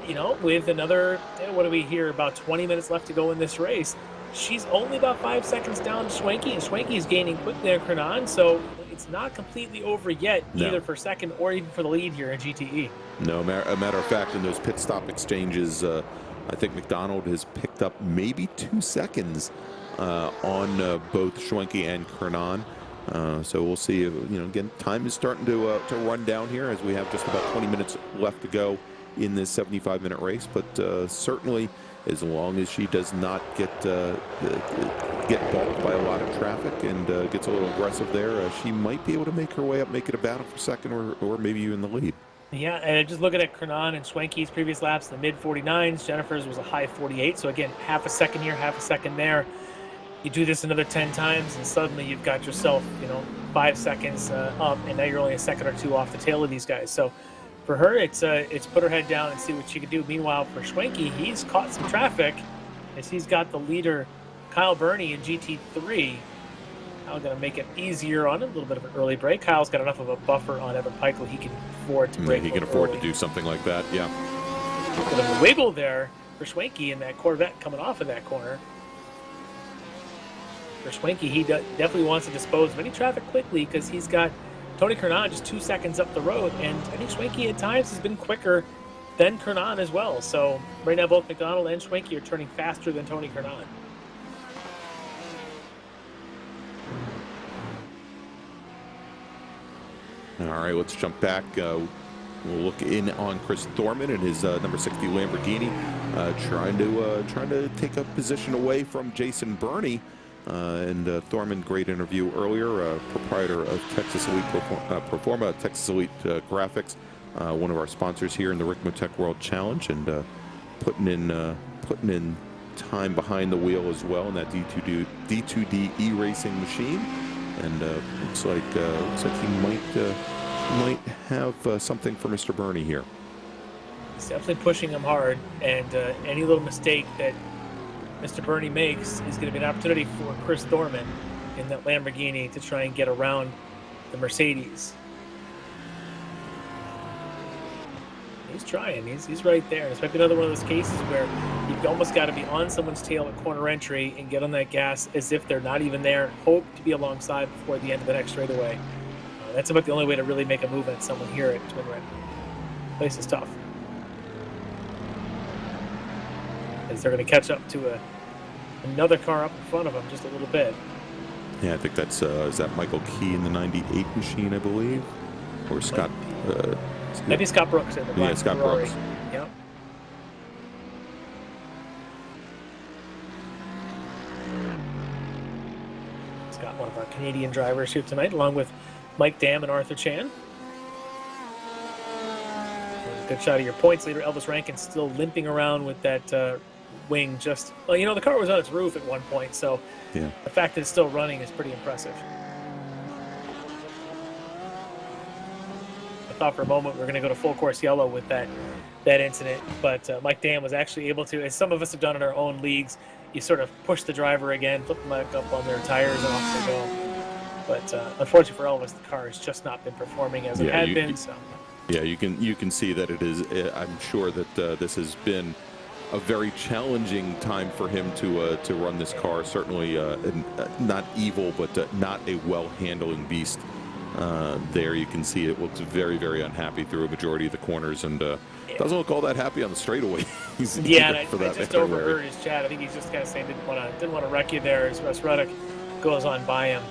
you know, with another, what do we hear, about 20 minutes left to go in this race, she's only about 5 seconds down to Schwenke, and Schwenke is gaining quickly on Kernan, so it's not completely over yet, either for second or even for the lead here in GTE. No, a matter of fact, in those pit stop exchanges, I think McDonald has picked up maybe 2 seconds on both Schwenke and Kernan. So we'll see. You know, again, time is starting to run down here as we have just about 20 minutes left to go in this 75-minute race. But certainly, as long as she does not get balked by a lot of traffic and gets a little aggressive there, she might be able to make her way up, make it a battle for second, or maybe even the lead. Yeah, and just looking at Kernan and Schwenke's previous laps, the mid-49s, Jennifer's was a high 48. So again, half a second here, half a second there. You do this another 10 times, and suddenly you've got yourself, 5 seconds up, and now you're only a second or two off the tail of these guys. So for her, it's put her head down and see what she can do. Meanwhile, for Schwenke, he's caught some traffic as he's got the leader, Kyle Burney, in GT3. Kyle going to make it easier on a little bit of an early break. Kyle's got enough of a buffer on Evan Peichel. He can afford to break. He can afford to do something like that, yeah. Bit of a wiggle there for Schwenke in that Corvette coming off of that corner. For Schwenke, he definitely wants to dispose of any traffic quickly because he's got Tony Kernan just 2 seconds up the road, and I think Schwenke at times has been quicker than Kernan as well. So right now, both McDonald and Schwenke are turning faster than Tony Kernan. All right, let's jump back. We'll look in on Chris Thorman and his number 60 Lamborghini, trying to take a position away from Jason Burney. And Thorman, great interview earlier, proprietor of Texas Elite Proforma, Texas Elite Graphics, one of our sponsors here in the Ricmotech World Challenge, and putting in time behind the wheel as well in that D2D e-racing machine. And looks like he might have something for Mr. Burney here. He's definitely pushing him hard, and any little mistake that Mr. Burney makes is going to be an opportunity for Chris Thorman in that Lamborghini to try and get around the Mercedes. He's trying. He's right there. This might be another one of those cases where you've almost got to be on someone's tail at corner entry and get on that gas as if they're not even there. Hope to be alongside before the end of the next straightaway. That's about the only way to really make a move at someone here at Twin Ring. Place is tough. As they're going to catch up to another car up in front of them just a little bit. Yeah, I think that's is that Michael Key in the 98 machine, I believe, or Scott. Maybe Scott Brooks in the black Scott Ferrari. Brooks. Yep. got one of our Canadian drivers here tonight, along with Mike Dam and Arthur Chan. Good shot of your points leader, Elvis Rankin, still limping around with that wing. Just, well, you know, the car was on its roof at one point, so Yeah. the fact that it's still running is pretty impressive. I thought for a moment we were going to go to full course yellow with that incident, but Mike Dam was actually able to, as some of us have done in our own leagues, you sort of push the driver again, flip them back up on their tires, and off they go. But unfortunately for Elvis, the car has just not been performing as it had been. So. Yeah, you can see that it is. I'm sure that this has been a very challenging time for him to run this car. Certainly not evil, but not a well-handling beast. There you can see it looks very, very unhappy through a majority of the corners, and doesn't look all that happy on the straightaway. Yeah, and I just overheard his chat. I think he's just kind of saying didn't want to wreck you there as Russ Ruddock goes on by him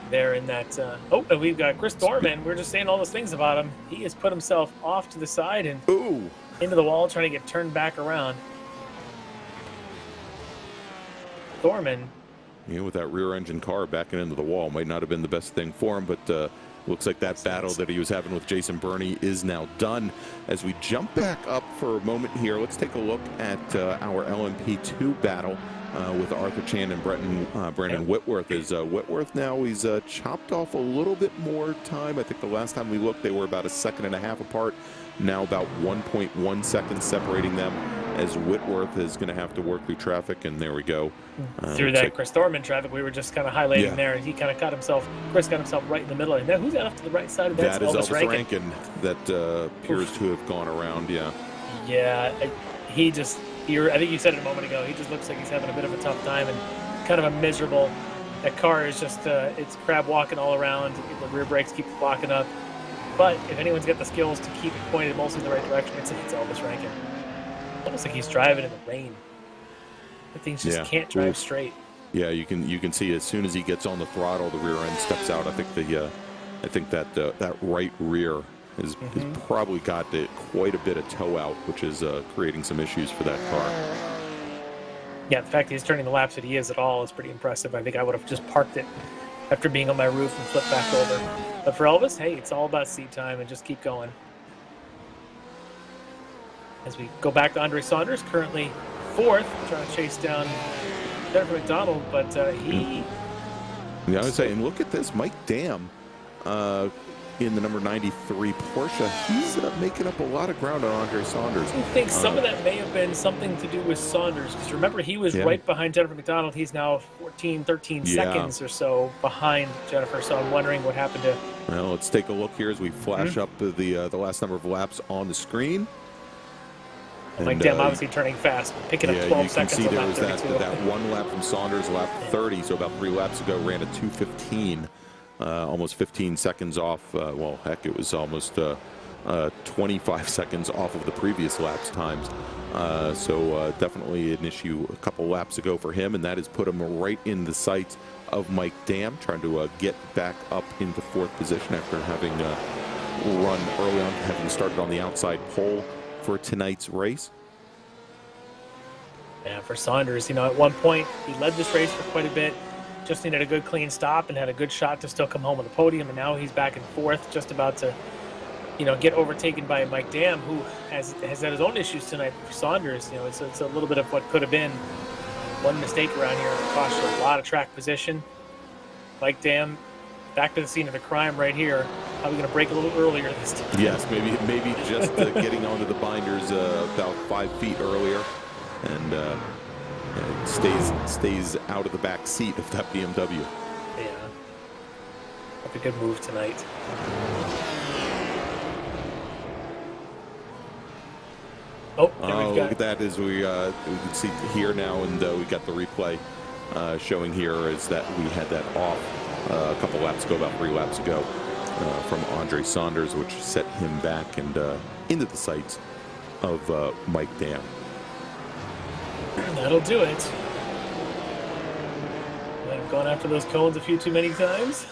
there in that. Oh, and we've got Chris Thorman. We're just saying all those things about him. He has put himself off to the side and into the wall, trying to get turned back around. Thorman. You know, with that rear-engine car backing into the wall, might not have been the best thing for him, but looks like that battle that he was having with Jason Burney is now done. As we jump back up for a moment here, let's take a look at our LMP2 battle with Arthur Chan and Brandon Whitworth. Is Whitworth now, he's chopped off a little bit more time. I think the last time we looked, they were about a second and a half apart. Now about 1.1 seconds separating them, as Whitworth is going to have to work through traffic, and there we go. Through that Chris Thorman traffic we were just kind of highlighting there. He kind of got himself, Chris got himself right in the middle. And now who's that off to the right side of that? That is Elvis Rankin. That appears to have gone around, yeah. Yeah, he just, I think you said it a moment ago, he just looks like he's having a bit of a tough time and kind of a miserable. That car is just, it's crab walking all around. The rear brakes keep locking up. But if anyone's got the skills to keep it pointed mostly in the right direction, it's Elvis Rankin. Almost like he's driving in the rain. The things just can't drive straight. Yeah, you can see as soon as he gets on the throttle, the rear end steps out. I think that right rear has probably got quite a bit of toe out, which is creating some issues for that car. Yeah, the fact that he's turning the laps that he is at all is pretty impressive. I think I would have just parked it after being on my roof and flipped back over. But for Elvis, hey, it's all about seat time and just keep going. As we go back to Andre Saunders, currently fourth, trying to chase down Jennifer McDonald, but he... Yeah, I would say, and look at this, Mike Dam in the number 93 Porsche. He's making up a lot of ground on Andre Saunders. I think some of that may have been something to do with Saunders, because remember, he was right behind Jennifer McDonald. He's now 13 seconds or so behind Jennifer, so I'm wondering what happened to... Well, let's take a look here as we flash up the last number of laps on the screen. Mike Dam obviously turning fast, picking up 12 seconds. You can see there was that one lap from Saunders, lap 30, so about 3 laps ago, ran a 2:15, almost 15 seconds off. Well, heck, it was almost 25 seconds off of the previous lap's times. So definitely an issue a couple laps ago for him, and that has put him right in the sights of Mike Dam, trying to get back up into 4th position after having run early on, having started on the outside pole for tonight's race. Yeah, for Saunders, at one point he led this race for quite a bit, just needed a good clean stop and had a good shot to still come home with the podium, and now he's back in 4th, just about to get overtaken by Mike Dam, who has had his own issues tonight. For Saunders, it's a little bit of what could have been one mistake around here, cost you a lot of track position. Mike Dam back to the scene of the crime right here. Probably going to break a little earlier this time. Yes, maybe just getting onto the binders about 5 feet earlier, and stays out of the back seat of that BMW. Yeah, that's a good move tonight. Oh, look at that as we can see here now, and we got the replay showing here is that we had that off a couple laps ago, about 3 laps ago, from Andre Saunders, which set him back and into the sights of Mike Dam. That'll do it. I've gone after those cones a few too many times,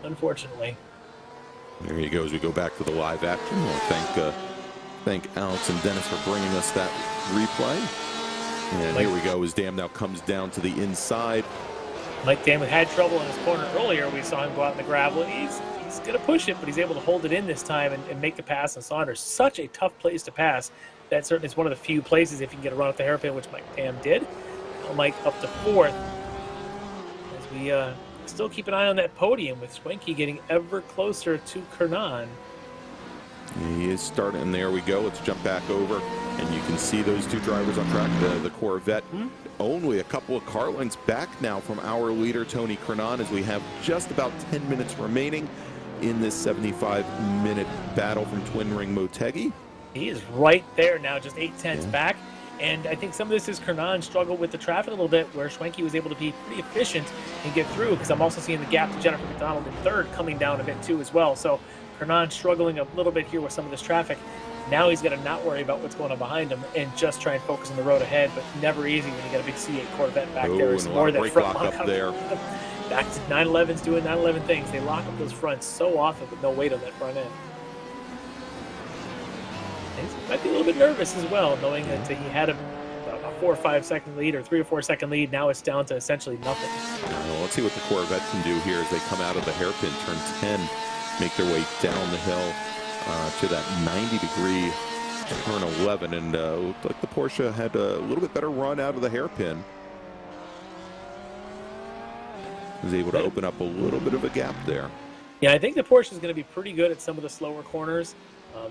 unfortunately. There you go. As we go back to the live action, I want to thank Alex and Dennis for bringing us that replay. And here we go, as Dam now comes down to the inside. Mike Damon had trouble in his corner earlier. We saw him go out in the gravel. He's going to push it, but he's able to hold it in this time and make the pass on Saunders. Such a tough place to pass. That certainly is one of the few places if you can get a run at the hairpin, which Mike Dam did. Now Mike up to 4th. As we still keep an eye on that podium with Schwenke getting ever closer to Kernan. He is starting, and there we go. Let's jump back over, and you can see those two drivers on track. The Corvette only a couple of car lengths back now from our leader, Tony Kernan, as we have just about 10 minutes remaining in this 75-minute battle from Twin Ring Motegi. He is right there now, just 8/10 back. And I think some of this is Kernan struggled with the traffic a little bit, where Schwenke was able to be pretty efficient and get through, because I'm also seeing the gap to Jennifer McDonald in 3rd coming down a bit too as well. So Kernan struggling a little bit here with some of this traffic. Now he's got to not worry about what's going on behind him and just try and focus on the road ahead, but never easy when you got a big C8 Corvette back there. And more that front lock up there. Back to 911s doing 911 things. They lock up those fronts so often with no weight on that front end. He might be a little bit nervous as well, knowing that he had a 4 or 5 second lead or 3 or 4 second lead. Now it's down to essentially nothing. Well, let's see what the Corvette can do here as they come out of the hairpin, turn 10, make their way down the hill to that 90-degree turn 11. And looked like the Porsche had a little bit better run out of the hairpin. Was able to open up a little bit of a gap there. Yeah, I think the Porsche is going to be pretty good at some of the slower corners.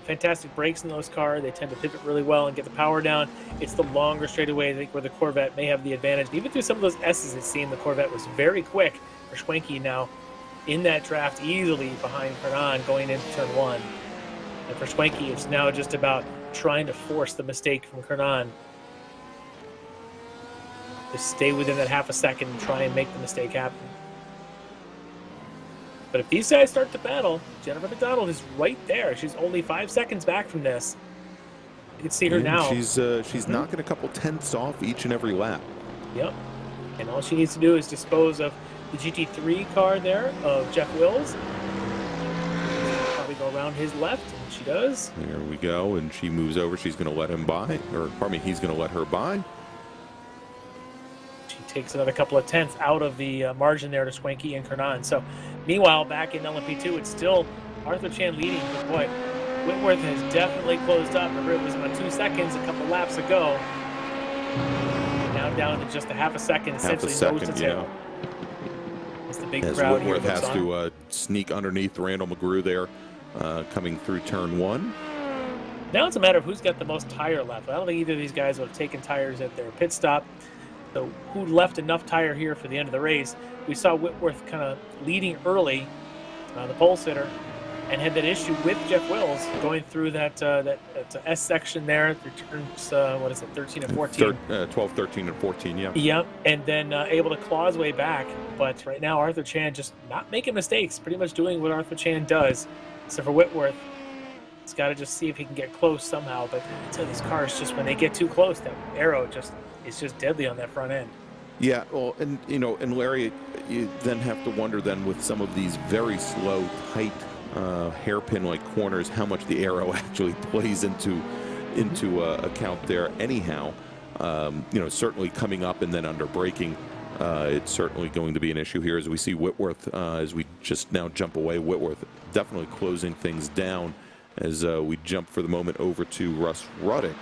Fantastic brakes in those cars. They tend to pivot really well and get the power down. It's the longer straightaway, I think, where the Corvette may have the advantage. And even through some of those S's, it seemed the Corvette was very quick. For Schwenke now in that draft easily behind Kernan going into turn 1. And for Schwenke, it's now just about trying to force the mistake from Kernan. Just stay within that half a second and try and make the mistake happen. But if these guys start to battle, Jennifer McDonald is right there. She's only 5 seconds back from this. You can see her now. She's knocking a couple tenths off each and every lap. Yep. And all she needs to do is dispose of the GT3 car there of Jeff Wills. Probably go around his left, and she does. There we go, and she moves over. She's going to let him by, or pardon me, he's going to let her by. She takes another couple of tenths out of the margin there to Schwenke and Kernan. So, meanwhile, back in LMP2, it's still Arthur Chan leading. But boy, Whitworth has definitely closed up. Remember, it was about 2 seconds a couple laps ago. Now down to just a half a second, essentially nose to tail. It's the big crowd here. Whitworth has to sneak underneath Randall McGrew there, coming through turn 1. Now it's a matter of who's got the most tire left. I don't think either of these guys would have taken tires at their pit stop. So who left enough tire here for the end of the race? We saw Whitworth kind of leading early, the pole sitter, and had that issue with Jeff Wills going through that S section there through turns, what is it, 13 and 14? 12, 13, and 14, yeah. Yep, and then able to claw his way back. But right now, Arthur Chan just not making mistakes, pretty much doing what Arthur Chan does. So for Whitworth, he's got to just see if he can get close somehow. But I tell you, these cars, just when they get too close, that arrow just is just deadly on that front end. Yeah, well, and and Larry, you then have to wonder then with some of these very slow, tight hairpin-like corners, how much the arrow actually plays into account there. Anyhow, certainly coming up and then under braking, it's certainly going to be an issue here as we see Whitworth, as we just now jump away. Whitworth definitely closing things down as we jump for the moment over to Russ Ruddick.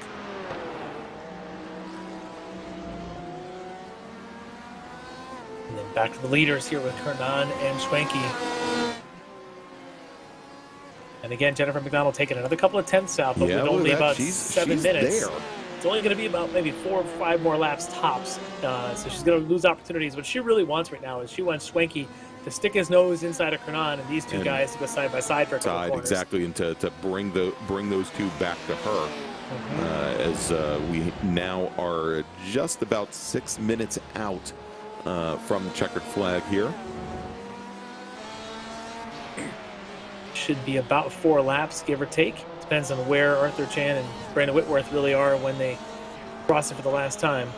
And then back to the leaders here with Kernan and Schwenke. And again, Jennifer McDonald taking another couple of tenths out, but with only about 7 minutes. There. It's only going to be about maybe 4 or 5 more laps tops. So she's going to lose opportunities. What she really wants right now is she wants Schwenke to stick his nose inside of Kernan and these two guys to go side by side for a couple corners. Exactly, and to bring those two back to her. As we now are just about 6 minutes out from the checkered flag here. Should be about 4 laps, give or take. Depends on where Arthur Chan and Brandon Whitworth really are when they cross it for the last time.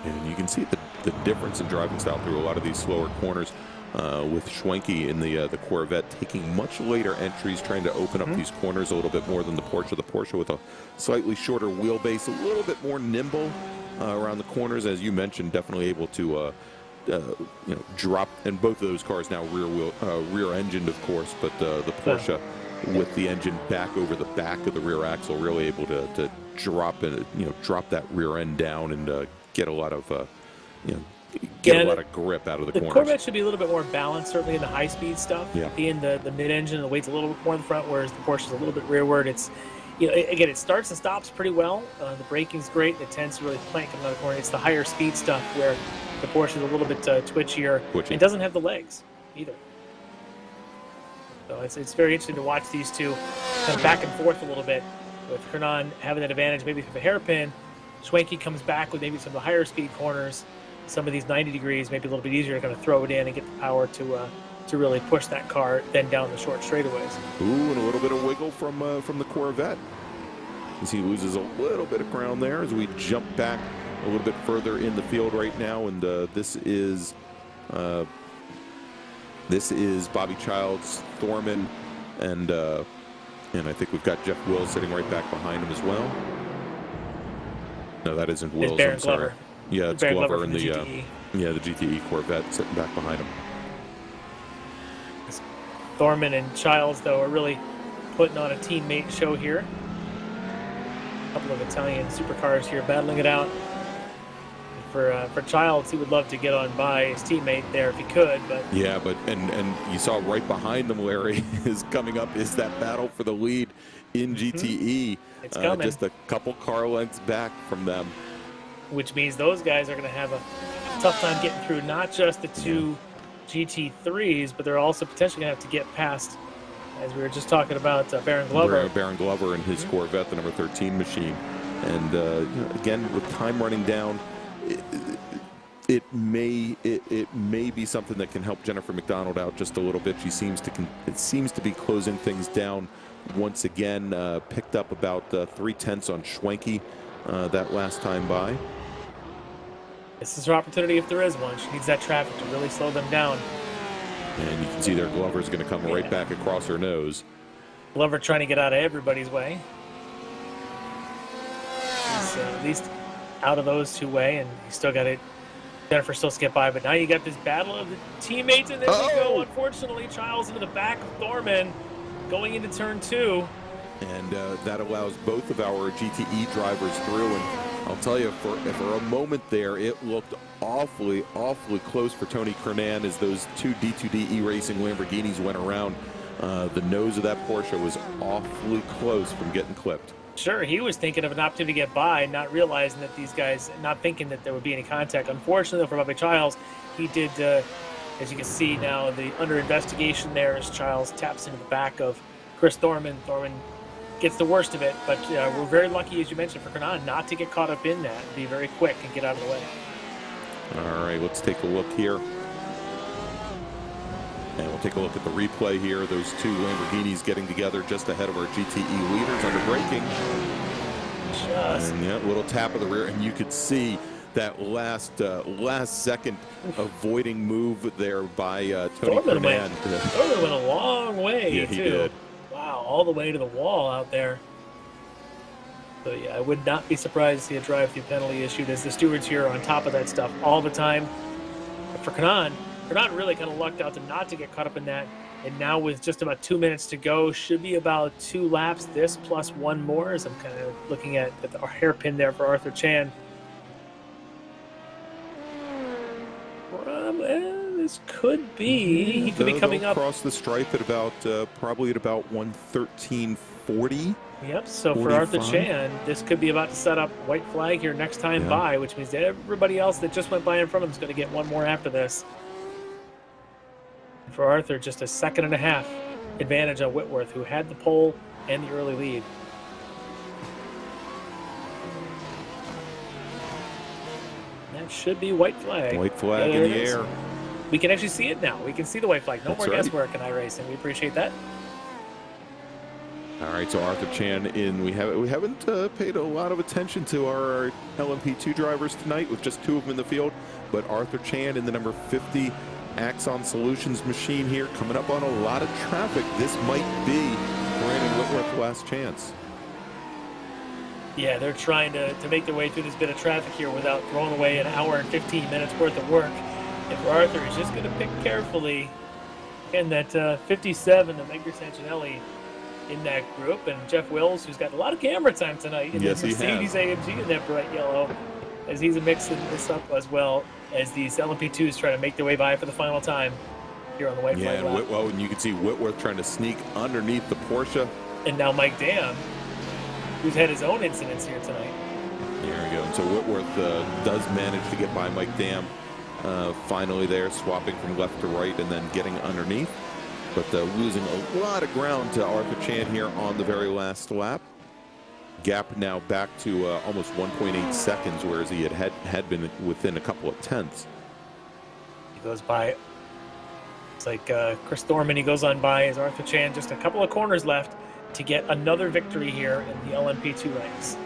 And you can see the difference in driving style through a lot of these slower corners. With Schwenke in the Corvette taking much later entries, trying to open up these corners a little bit more than the Porsche. The Porsche with a slightly shorter wheelbase, a little bit more nimble around the corners, as you mentioned, definitely able to drop. And both of those cars now rear-engined, of course, but the Porsche with the engine back over the back of the rear axle, really able to drop it, drop that rear end down and get a lot of a lot of grip out of the corners. The Corvette should be a little bit more balanced, certainly in the high-speed stuff. Yeah. Being the mid-engine, the weight's a little bit more in the front, whereas the Porsche is a little bit rearward. It's, again, it starts and stops pretty well. The braking's great. It tends to really plank another corner. It's the higher speed stuff where the Porsche is a little bit twitchier. Twitchy. It doesn't have the legs either. So it's very interesting to watch these two kind of back and forth a little bit, with Kernan having that advantage maybe for the hairpin. Schwenke comes back with maybe some of the higher speed corners. Some of these 90 degrees, maybe a little bit easier to kind of throw it in and get the power to really push that car then down the short straightaways. Ooh, and a little bit of wiggle from the Corvette, as he loses a little bit of ground there as we jump back a little bit further in the field right now. And this is Bobby Childs, Thorman, and I think we've got Jeff Wills sitting right back behind him as well. No, that isn't Wills. I'm sorry. Glover. Yeah, it's Baron Glover in the the GTE. the GTE Corvette sitting back behind him. Thorman and Childs, though, are really putting on a teammate show here. A couple of Italian supercars here battling it out. For Childs, he would love to get on by his teammate there if he could, but yeah, but and you saw right behind them, Larry, is coming up is that battle for the lead in GTE. It's coming. Just a couple car lengths back from them. Which means those guys are going to have a tough time getting through not just the two GT3s, but they're also potentially going to have to get past, as we were just talking about, Baron Glover. Baron Glover and his Corvette, the number 13 machine. And again, with time running down, it may be something that can help Jennifer McDonald out just a little bit. It seems to be closing things down once again. Picked up about 3/10 on Schwenke that last time by. This is her opportunity if there is one. She needs that traffic to really slow them down. And you can see there Glover's going to come right back across her nose. Glover trying to get out of everybody's way. He's at least out of those two way, and he still got it. Jennifer still skipped by, but now you got this battle of the teammates, and there we go. Unfortunately, Childs into the back of Thorman going into turn 2. And that allows both of our GTE drivers through. And I'll tell you, for a moment there, it looked awfully close for Tony Kernan as those two D2D iRacing Lamborghinis went around. The nose of that Porsche was awfully close from getting clipped. Sure, he was thinking of an opportunity to get by, not realizing that these guys, not thinking that there would be any contact. Unfortunately, for Bobby Childs, he did, as you can see now, the under investigation there as Childs taps into the back of Chris Thorman. Thorman gets the worst of it, but we're very lucky, as you mentioned, for Kernan not to get caught up in that, be very quick and get out of the way. All right, let's take a look here. And we'll take a look at the replay here. Those two Lamborghinis getting together just ahead of our GTE leaders under braking. And yeah, little tap of the rear, and you could see that last second avoiding move there by Tony Kernan. Thorman went a long way. Yeah, he did. Wow, all the way to the wall out there. So yeah, I would not be surprised to see a drive-through penalty issued, as the stewards here are on top of that stuff all the time. But for Kernan really kind of lucked out to not to get caught up in that. And now with just about 2 minutes to go, should be about 2 laps this plus one more, as I'm kind of looking at our hairpin there for Arthur Chan. This could be. He could be coming up across the stripe at about probably at about 1:13:40. Yep. So 45. for Arthur Chan, this could be about to set up white flag here next time by, which means that everybody else that just went by in front of him is going to get one more after this. For Arthur, just a 1.5 seconds advantage on Whitworth, who had the pole and the early lead. That should be white flag. White flag in the air. We can actually see it now. We can see the white flag. No more guesswork in iRacing. We appreciate that. All right, so Arthur Chan in. We haven't paid a lot of attention to our LMP2 drivers tonight, with just 2 of them in the field. But Arthur Chan in the number 50 Axon Solutions machine here, coming up on a lot of traffic. This might be Brandon Whitworth's last chance. Yeah, they're trying to make their way through this bit of traffic here without throwing away an hour and 15 minutes worth of work. if Arthur is just going to pick carefully, and that 57 of Edgar Sancinelli in that group, and Jeff Wills, who's got a lot of camera time tonight in Yes, the Mercedes AMG in that bright yellow, as he's mixing this up as well as these LMP2s try to make their way by for the final time here on the white flag lap. Well, and you can see Whitworth trying to sneak underneath the Porsche. And now Mike Dam, who's had his own incidents here tonight. There we go. And so Whitworth does manage to get by Mike Dam finally there, swapping from left to right and then getting underneath. But losing a lot of ground to Arthur Chan here on the very last lap. Gap now back to almost 1.8 seconds, whereas he had been within a couple of tenths. He goes by, it's like Chris Thorman, he goes on by as Arthur Chan, just a couple of corners left to get another victory here in the LMP2 ranks.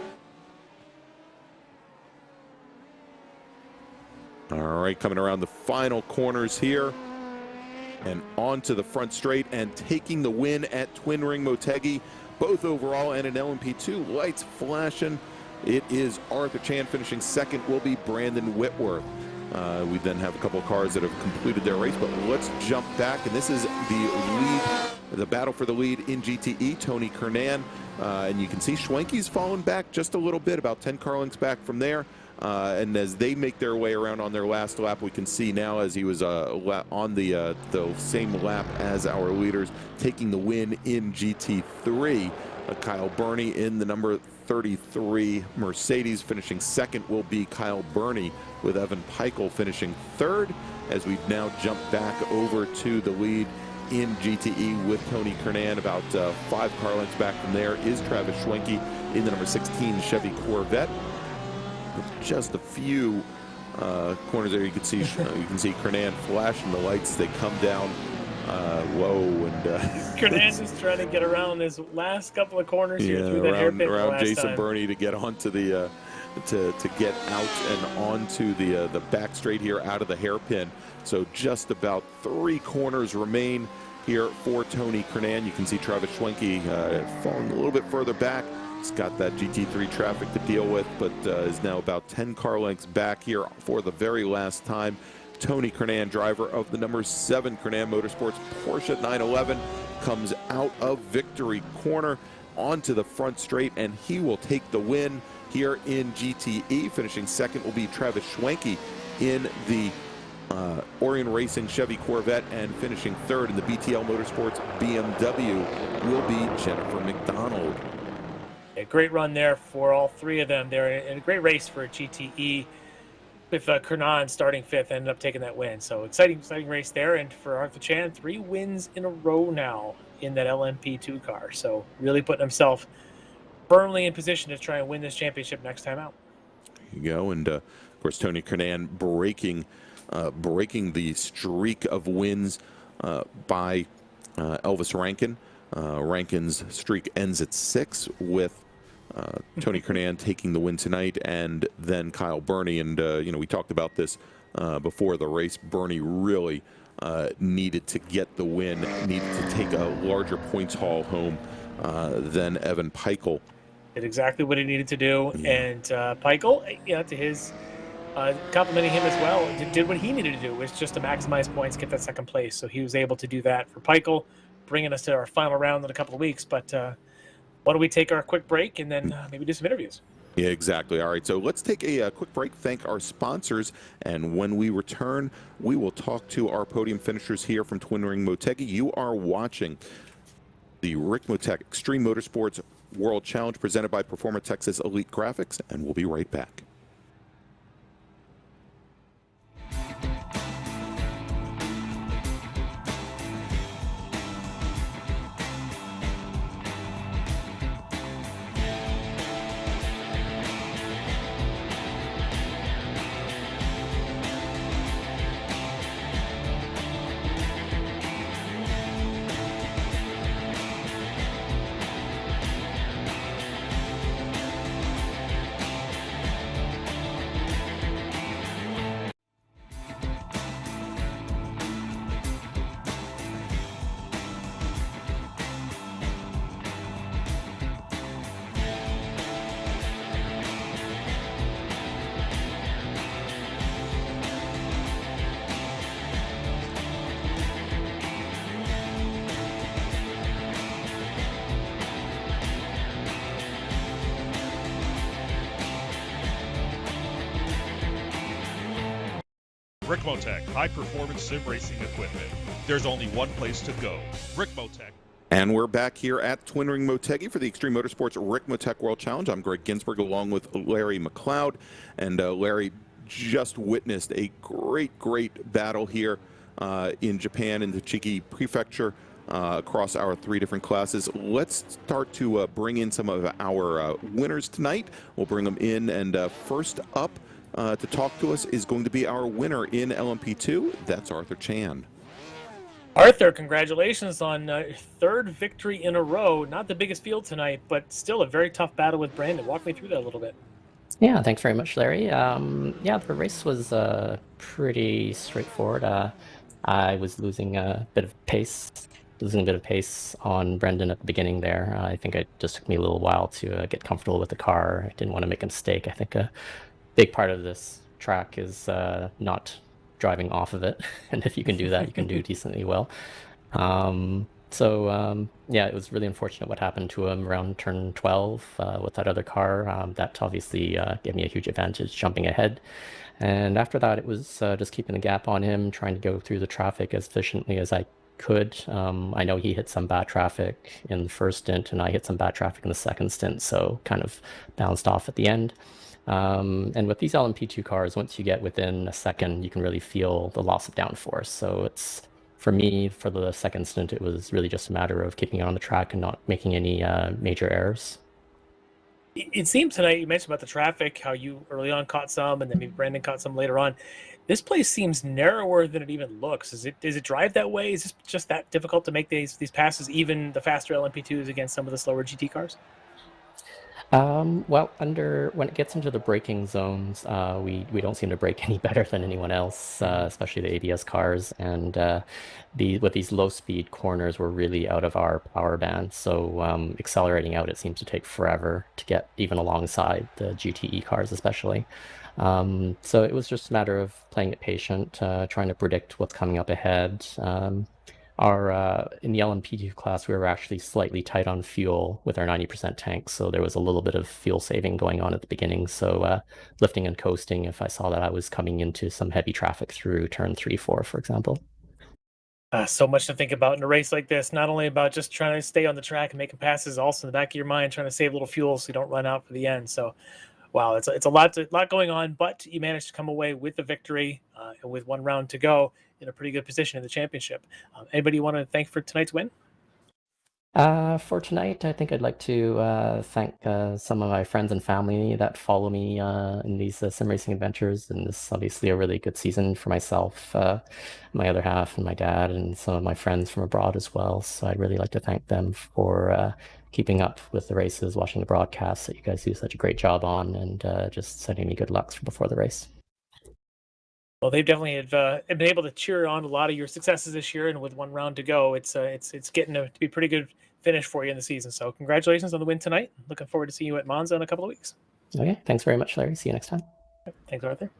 All right, coming around the final corners here and onto the front straight and taking the win at Twin Ring Motegi, both overall and an LMP2. Lights flashing. It is Arthur Chan finishing second, will be Brandon Whitworth. We then have a couple of cars that have completed their race, but let's jump back, and this is the battle for the lead in GTE. Tony Kernan, and you can see Schwenke's fallen back just a little bit, about 10 car lengths back from there. And as they make their way around on their last lap, we can see now as he was on the same lap as our leaders, taking the win in GT3. Kyle Burney in the number 33 Mercedes. Finishing second will be Kyle Burney, with Evan Peichel finishing third, as we've now jumped back over to the lead in GTE with Tony Kernan. About 5 car lengths back from there is Travis Schwenke in the number 16 Chevy Corvette. Just a few corners there, you can see Kernan flashing the lights as they come down low, and Kernan's just trying to get around his last couple of corners here through that hairpin around Jason time. Burney to get onto the to get out and onto the back straight here out of the hairpin. So just about 3 corners remain here for Tony Kernan. You can see Travis Schwenke falling a little bit further back. He's got that GT3 traffic to deal with, but is now about 10 car lengths back here for the very last time. Tony Kernan, driver of the number 7 Kernan Motorsports Porsche 911, comes out of victory corner onto the front straight, and he will take the win here in GTE. Finishing second will be Travis Schwenke in the Orion Racing Chevy Corvette, and finishing third in the BTL Motorsports BMW will be Jennifer McDonald. A great run there for all 3 of them. They're in a great race for GTE, with Kernan starting 5th, ended up taking that win. So exciting race there. And for Arthur Chan, 3 wins in a row now in that LMP2 car. So really putting himself firmly in position to try and win this championship next time out. There you go. And of course, Tony Kernan breaking the streak of wins by Elvis Rankin. Rankin's streak ends at 6, with Tony Kernan taking the win tonight, and then Kyle Burney. And we talked about this before the race. Burney really needed to get the win, needed to take a larger points haul home than Evan Peichel. Did exactly what he needed to do, and Peichel, to his complimenting him as well, did what he needed to do, was just to maximize points, get that second place. So he was able to do that for Peichel, bringing us to our final round in a couple of weeks. But why don't we take our quick break and then maybe do some interviews? Yeah, exactly. All right, so let's take a quick break, thank our sponsors, and when we return, we will talk to our podium finishers here from Twin Ring Motegi. You are watching the Ricmotech Extreme Motorsports World Challenge presented by Performa Texas Elite Graphics, and we'll be right back. Ricmotech, high-performance sim racing equipment. There's only one place to go, Ricmotech. And we're back here at Twin Ring Motegi for the Extreme Motorsports Ricmotech World Challenge. I'm Greg Ginsburg along with Larry McLeod. And Larry just witnessed a great battle here in Japan in the Tochigi Prefecture across our 3 different classes. Let's start to bring in some of our winners tonight. We'll bring them in, and first up to talk to us is going to be our winner in LMP2. That's Arthur Chan. Arthur, congratulations on 3rd victory in a row. Not the biggest field tonight, but still a very tough battle with Brandon. Walk me through that a little bit. Yeah, thanks very much, Larry. Yeah, the race was pretty straightforward. I was losing a bit of pace on Brendan at the beginning there. I think it just took me a little while to get comfortable with the car. I didn't want to make a mistake. I think a big part of this track is not driving off of it, and if you can do that, you can do decently well. Yeah, it was really unfortunate what happened to him around turn 12 with that other car. That obviously gave me a huge advantage jumping ahead. And after that, it was just keeping the gap on him, trying to go through the traffic as efficiently as I could. I know he hit some bad traffic in the first stint, and I hit some bad traffic in the second stint, so kind of bounced off at the end. And with these LMP2 cars, once you get within a second, you can really feel the loss of downforce. So it's, for me, for the second stint, it was really just a matter of keeping it on the track and not making any major errors. It seemed tonight, you mentioned about the traffic, how you early on caught some, and then maybe Brandon caught some later on. This place seems narrower than it even looks. Does it drive that way? Is this just that difficult to make these passes, even the faster LMP2s against some of the slower GT cars? Well, when it gets into the braking zones, we don't seem to brake any better than anyone else, especially the ABS cars. And with these low-speed corners, we're really out of our power band. So accelerating out, it seems to take forever to get even alongside the GTE cars, especially. So it was just a matter of playing it patient, trying to predict what's coming up ahead. In the LMP2 class, we were actually slightly tight on fuel with our 90% tank, so there was a little bit of fuel saving going on at the beginning. So lifting and coasting if I saw that I was coming into some heavy traffic through turn 3, 4, for example. So much to think about in a race like this, not only about just trying to stay on the track and making passes, also in the back of your mind trying to save a little fuel so you don't run out for the end. So wow, it's a lot going on, but you managed to come away with the victory and with 1 round to go in a pretty good position in the championship. Anybody you want to thank for tonight's win? For tonight, I think I'd like to thank some of my friends and family that follow me in these sim racing adventures. And this is obviously a really good season for myself, my other half, and my dad, and some of my friends from abroad as well. So I'd really like to thank them for keeping up with the races, watching the broadcasts that you guys do such a great job on, and just sending me good luck before the race. Well, they've definitely been able to cheer on a lot of your successes this year, and with 1 round to go, it's getting to be a pretty good finish for you in the season. So congratulations on the win tonight. Looking forward to seeing you at Monza in a couple of weeks. Okay, thanks very much, Larry. See you next time. Thanks, Arthur.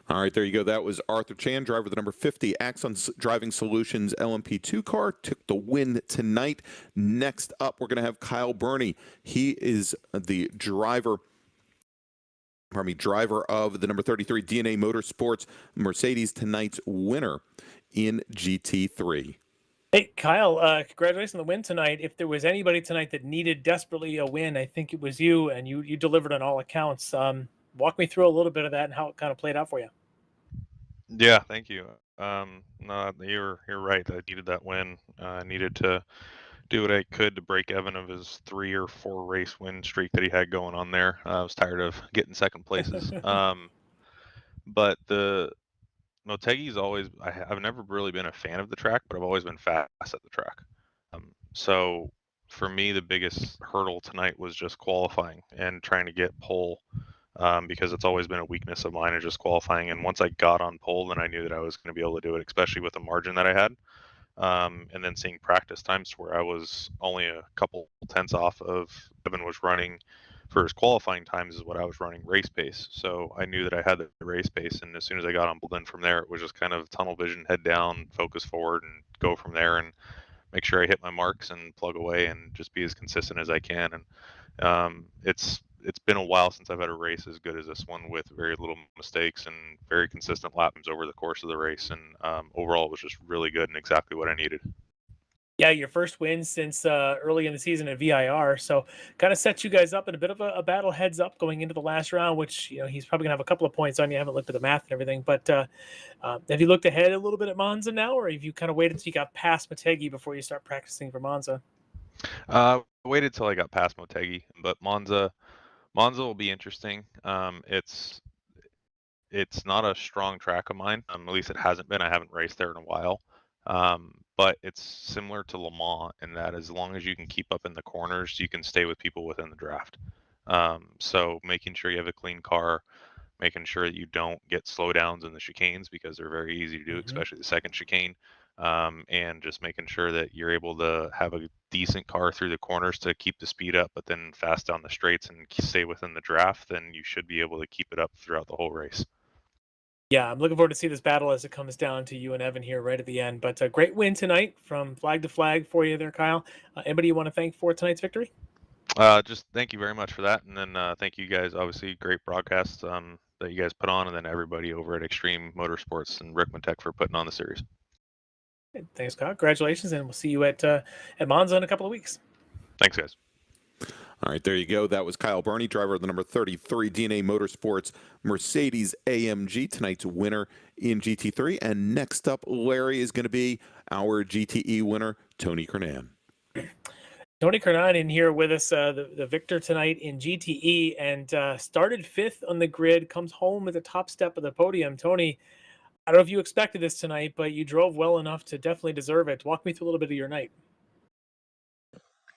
All right, there you go. That was Arthur Chan, driver of the number 50 Axon Driving Solutions LMP2 car, took the win tonight. Next up, we're going to have Kyle Burney. He is the driver of the number 33 DNA Motorsports Mercedes, tonight's winner in GT3. Hey, Kyle, congratulations on the win tonight. If there was anybody tonight that needed desperately a win, I think it was you, and you delivered on all accounts. Walk me through a little bit of that and how it kind of played out for you. Yeah, thank you. No, you're right. I needed that win. I needed to do what I could to break Evan of his 3 or 4 race win streak that he had going on there. I was tired of getting second places. But the Motegi's always, I've never really been a fan of the track, but I've always been fast at the track. So for me, the biggest hurdle tonight was just qualifying and trying to get pole, because it's always been a weakness of mine, is just qualifying. And once I got on pole, then I knew that I was going to be able to do it, especially with the margin that I had. And then seeing practice times where I was only a couple tenths off of Evan was running for his qualifying times is what I was running race pace. So I knew that I had the race pace, and as soon as I got on pole, then from there it was just kind of tunnel vision, head down, focus forward, and go from there and make sure I hit my marks and plug away and just be as consistent as I can. And it's it's been a while since I've had a race as good as this one, with very little mistakes and very consistent lap times over the course of the race. And overall, it was just really good and exactly what I needed. Yeah, your first win since early in the season at VIR, so kind of sets you guys up in a bit of a battle heads up going into the last round, which he's probably gonna have a couple of points on you. I haven't looked at the math and everything, but have you looked ahead a little bit at Monza now, or have you kind of waited until you got past Motegi before you start practicing for Monza? Waited till I got past Motegi, but Monza will be interesting. It's not a strong track of mine. At least it hasn't been. I haven't raced there in a while. But it's similar to Le Mans in that as long as you can keep up in the corners, you can stay with people within the draft. So making sure you have a clean car, making sure that you don't get slowdowns in the chicanes because they're very easy to do, especially the second chicane. And just making sure that you're able to have a decent car through the corners to keep the speed up, but then fast down the straights and stay within the draft, then you should be able to keep it up throughout the whole race. Yeah, I'm looking forward to see this battle as it comes down to you and Evan here right at the end. But a great win tonight from flag to flag for you there, Kyle. Anybody you want to thank for tonight's victory? Just thank you very much for that, and then thank you guys. Obviously, great broadcast that you guys put on, and then everybody over at Extreme Motorsports and Ricmotech for putting on the series. Thanks, Kyle. Congratulations, and we'll see you at Monza in a couple of weeks. Thanks, guys. All right, there you go. That was Kyle Burney, driver of the number 33 DNA Motorsports Mercedes AMG, tonight's winner in GT3. And next up, Larry, is going to be our GTE winner, Tony Kernan. Tony Kernan in here with us, the victor tonight in GTE, and started fifth on the grid, comes home at the top step of the podium. Tony, I don't know if you expected this tonight, but you drove well enough to definitely deserve it. Walk me through a little bit of your night.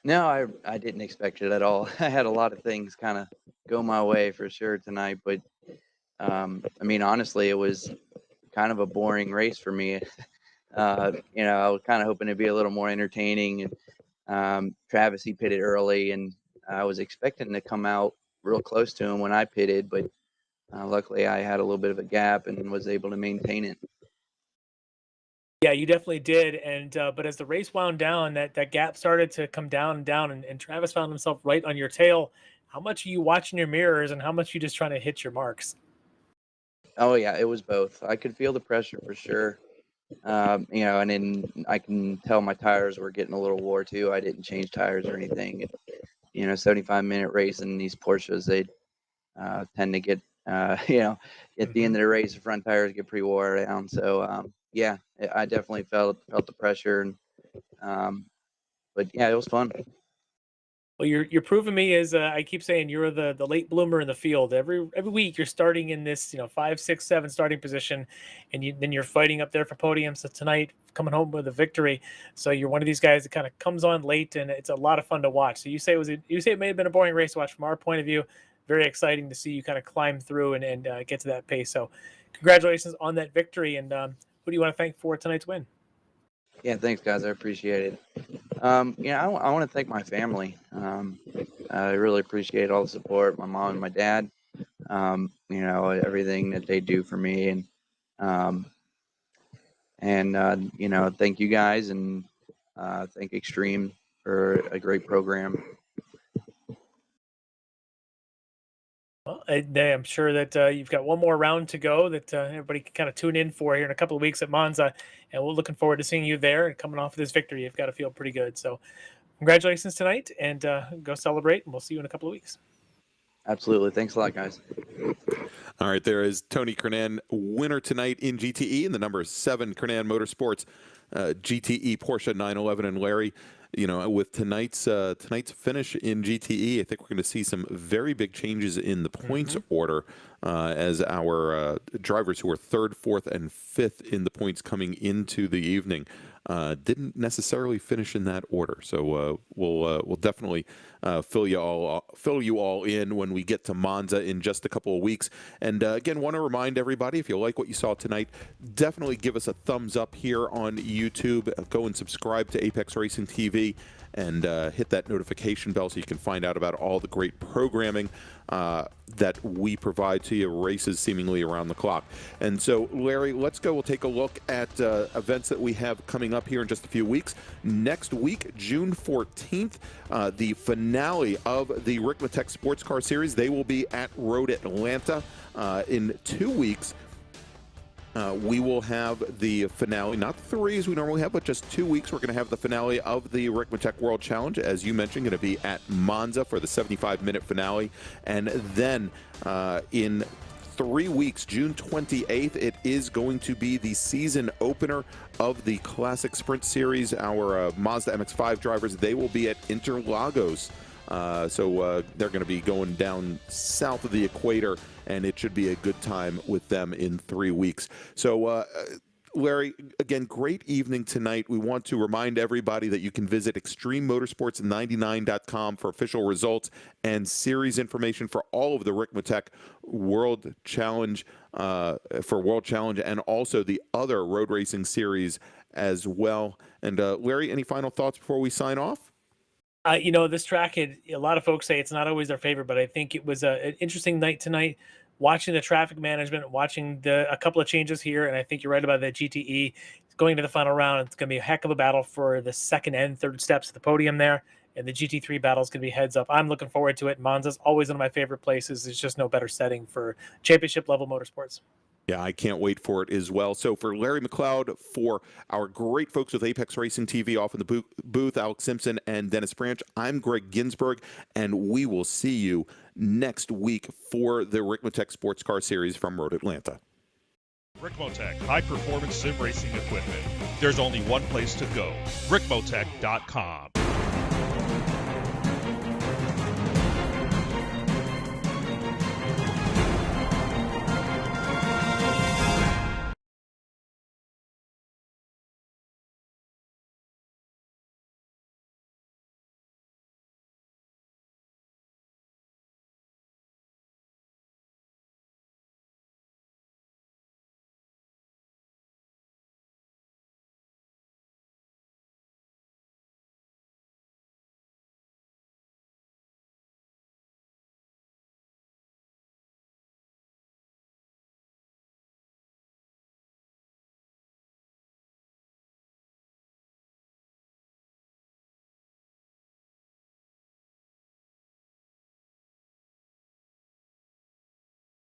No, I didn't expect it at all. I had a lot of things kind of go my way for sure tonight, but I mean, honestly, it was kind of a boring race for me. I was kind of hoping to be a little more entertaining, and Travis, he pitted early, and I was expecting to come out real close to him when I pitted, but luckily I had a little bit of a gap and was able to maintain it. Yeah, you definitely did, and but as the race wound down, that gap started to come down and down, and Travis found himself right on your tail. How much are you watching your mirrors, and how much are you just trying to hit your marks? Oh yeah, it was both. I could feel the pressure for sure. And then I can tell my tires were getting a little wore too. I didn't change tires or anything. 75-minute race in these Porsches, they tend to get, at the end of the race, the front tires get pretty wore down. So, yeah, I definitely felt the pressure. But yeah, it was fun. Well, you're proving me as I keep saying you're the late bloomer in the field. Every week you're starting in this 5, 6, 7 starting position, and then you're fighting up there for podiums. So tonight coming home with a victory. So you're one of these guys that kind of comes on late, and it's a lot of fun to watch. So you say it may have been a boring race to watch. From our point of view, very exciting to see you kind of climb through and get to that pace. So congratulations on that victory. And who do you want to thank for tonight's win? Yeah, thanks, guys. I appreciate it. I want to thank my family. I really appreciate all the support, my mom and my dad, everything that they do for me. And thank you guys, and thank Extreme for a great program. Well, I'm sure that you've got one more round to go that everybody can kind of tune in for here in a couple of weeks at Monza, and we're looking forward to seeing you there. And coming off of this victory, you've got to feel pretty good. So congratulations tonight, and go celebrate, and we'll see you in a couple of weeks. Absolutely. Thanks a lot, guys. All right, there is Tony Kernan, winner tonight in GTE, and the number 7 Kernan Motorsports GTE Porsche 911. And Larry, with tonight's finish in GTE, I think we're going to see some very big changes in the points order as our drivers who are 3rd, 4th, and 5th in the points coming into the evening didn't necessarily finish in that order. So we'll definitely fill you all in when we get to Monza in just a couple of weeks. And again, want to remind everybody, if you like what you saw tonight, definitely give us a thumbs up here on YouTube. Go and subscribe to Apex Racing TV. and hit that notification bell so you can find out about all the great programming that we provide to you, races seemingly around the clock. And so, Larry, let's go. We'll take a look at events that we have coming up here in just a few weeks. Next week, June 14th, the finale of the Ricmotech Sports Car Series. They will be at Road Atlanta. In 2 weeks, we will have the finale, not 3 as we normally have, but just 2 weeks. We're going to have the finale of the Ricmotech World Challenge, as you mentioned, going to be at Monza for the 75-minute finale. And then in 3 weeks, June 28th, it is going to be the season opener of the Classic Sprint Series. Our Mazda MX-5 drivers, they will be at Interlagos. So they're going to be going down south of the equator, and it should be a good time with them in 3 weeks. So, Larry, again, great evening tonight. We want to remind everybody that you can visit extrememotorsports99.com for official results and series information for all of the Ricmotech World Challenge, and also the other road racing series as well. And Larry, any final thoughts before we sign off? This track, a lot of folks say it's not always their favorite, but I think it was an interesting night tonight. Watching the traffic management, watching a couple of changes here, and I think you're right about the GTE going to the final round. It's going to be a heck of a battle for the second and third steps of the podium there, and the GT3 battle is going to be heads up. I'm looking forward to it. Monza's always one of my favorite places. There's just no better setting for championship level motorsports. Yeah, I can't wait for it as well. So for Larry McLeod, for our great folks with Apex Racing TV off in the booth, Alex Simpson and Dennis Branch, I'm Greg Ginsburg, and we will see you next week for the Ricmotech Sports Car Series from Road Atlanta. Ricmotech, high-performance sim racing equipment. There's only one place to go, ricmotech.com.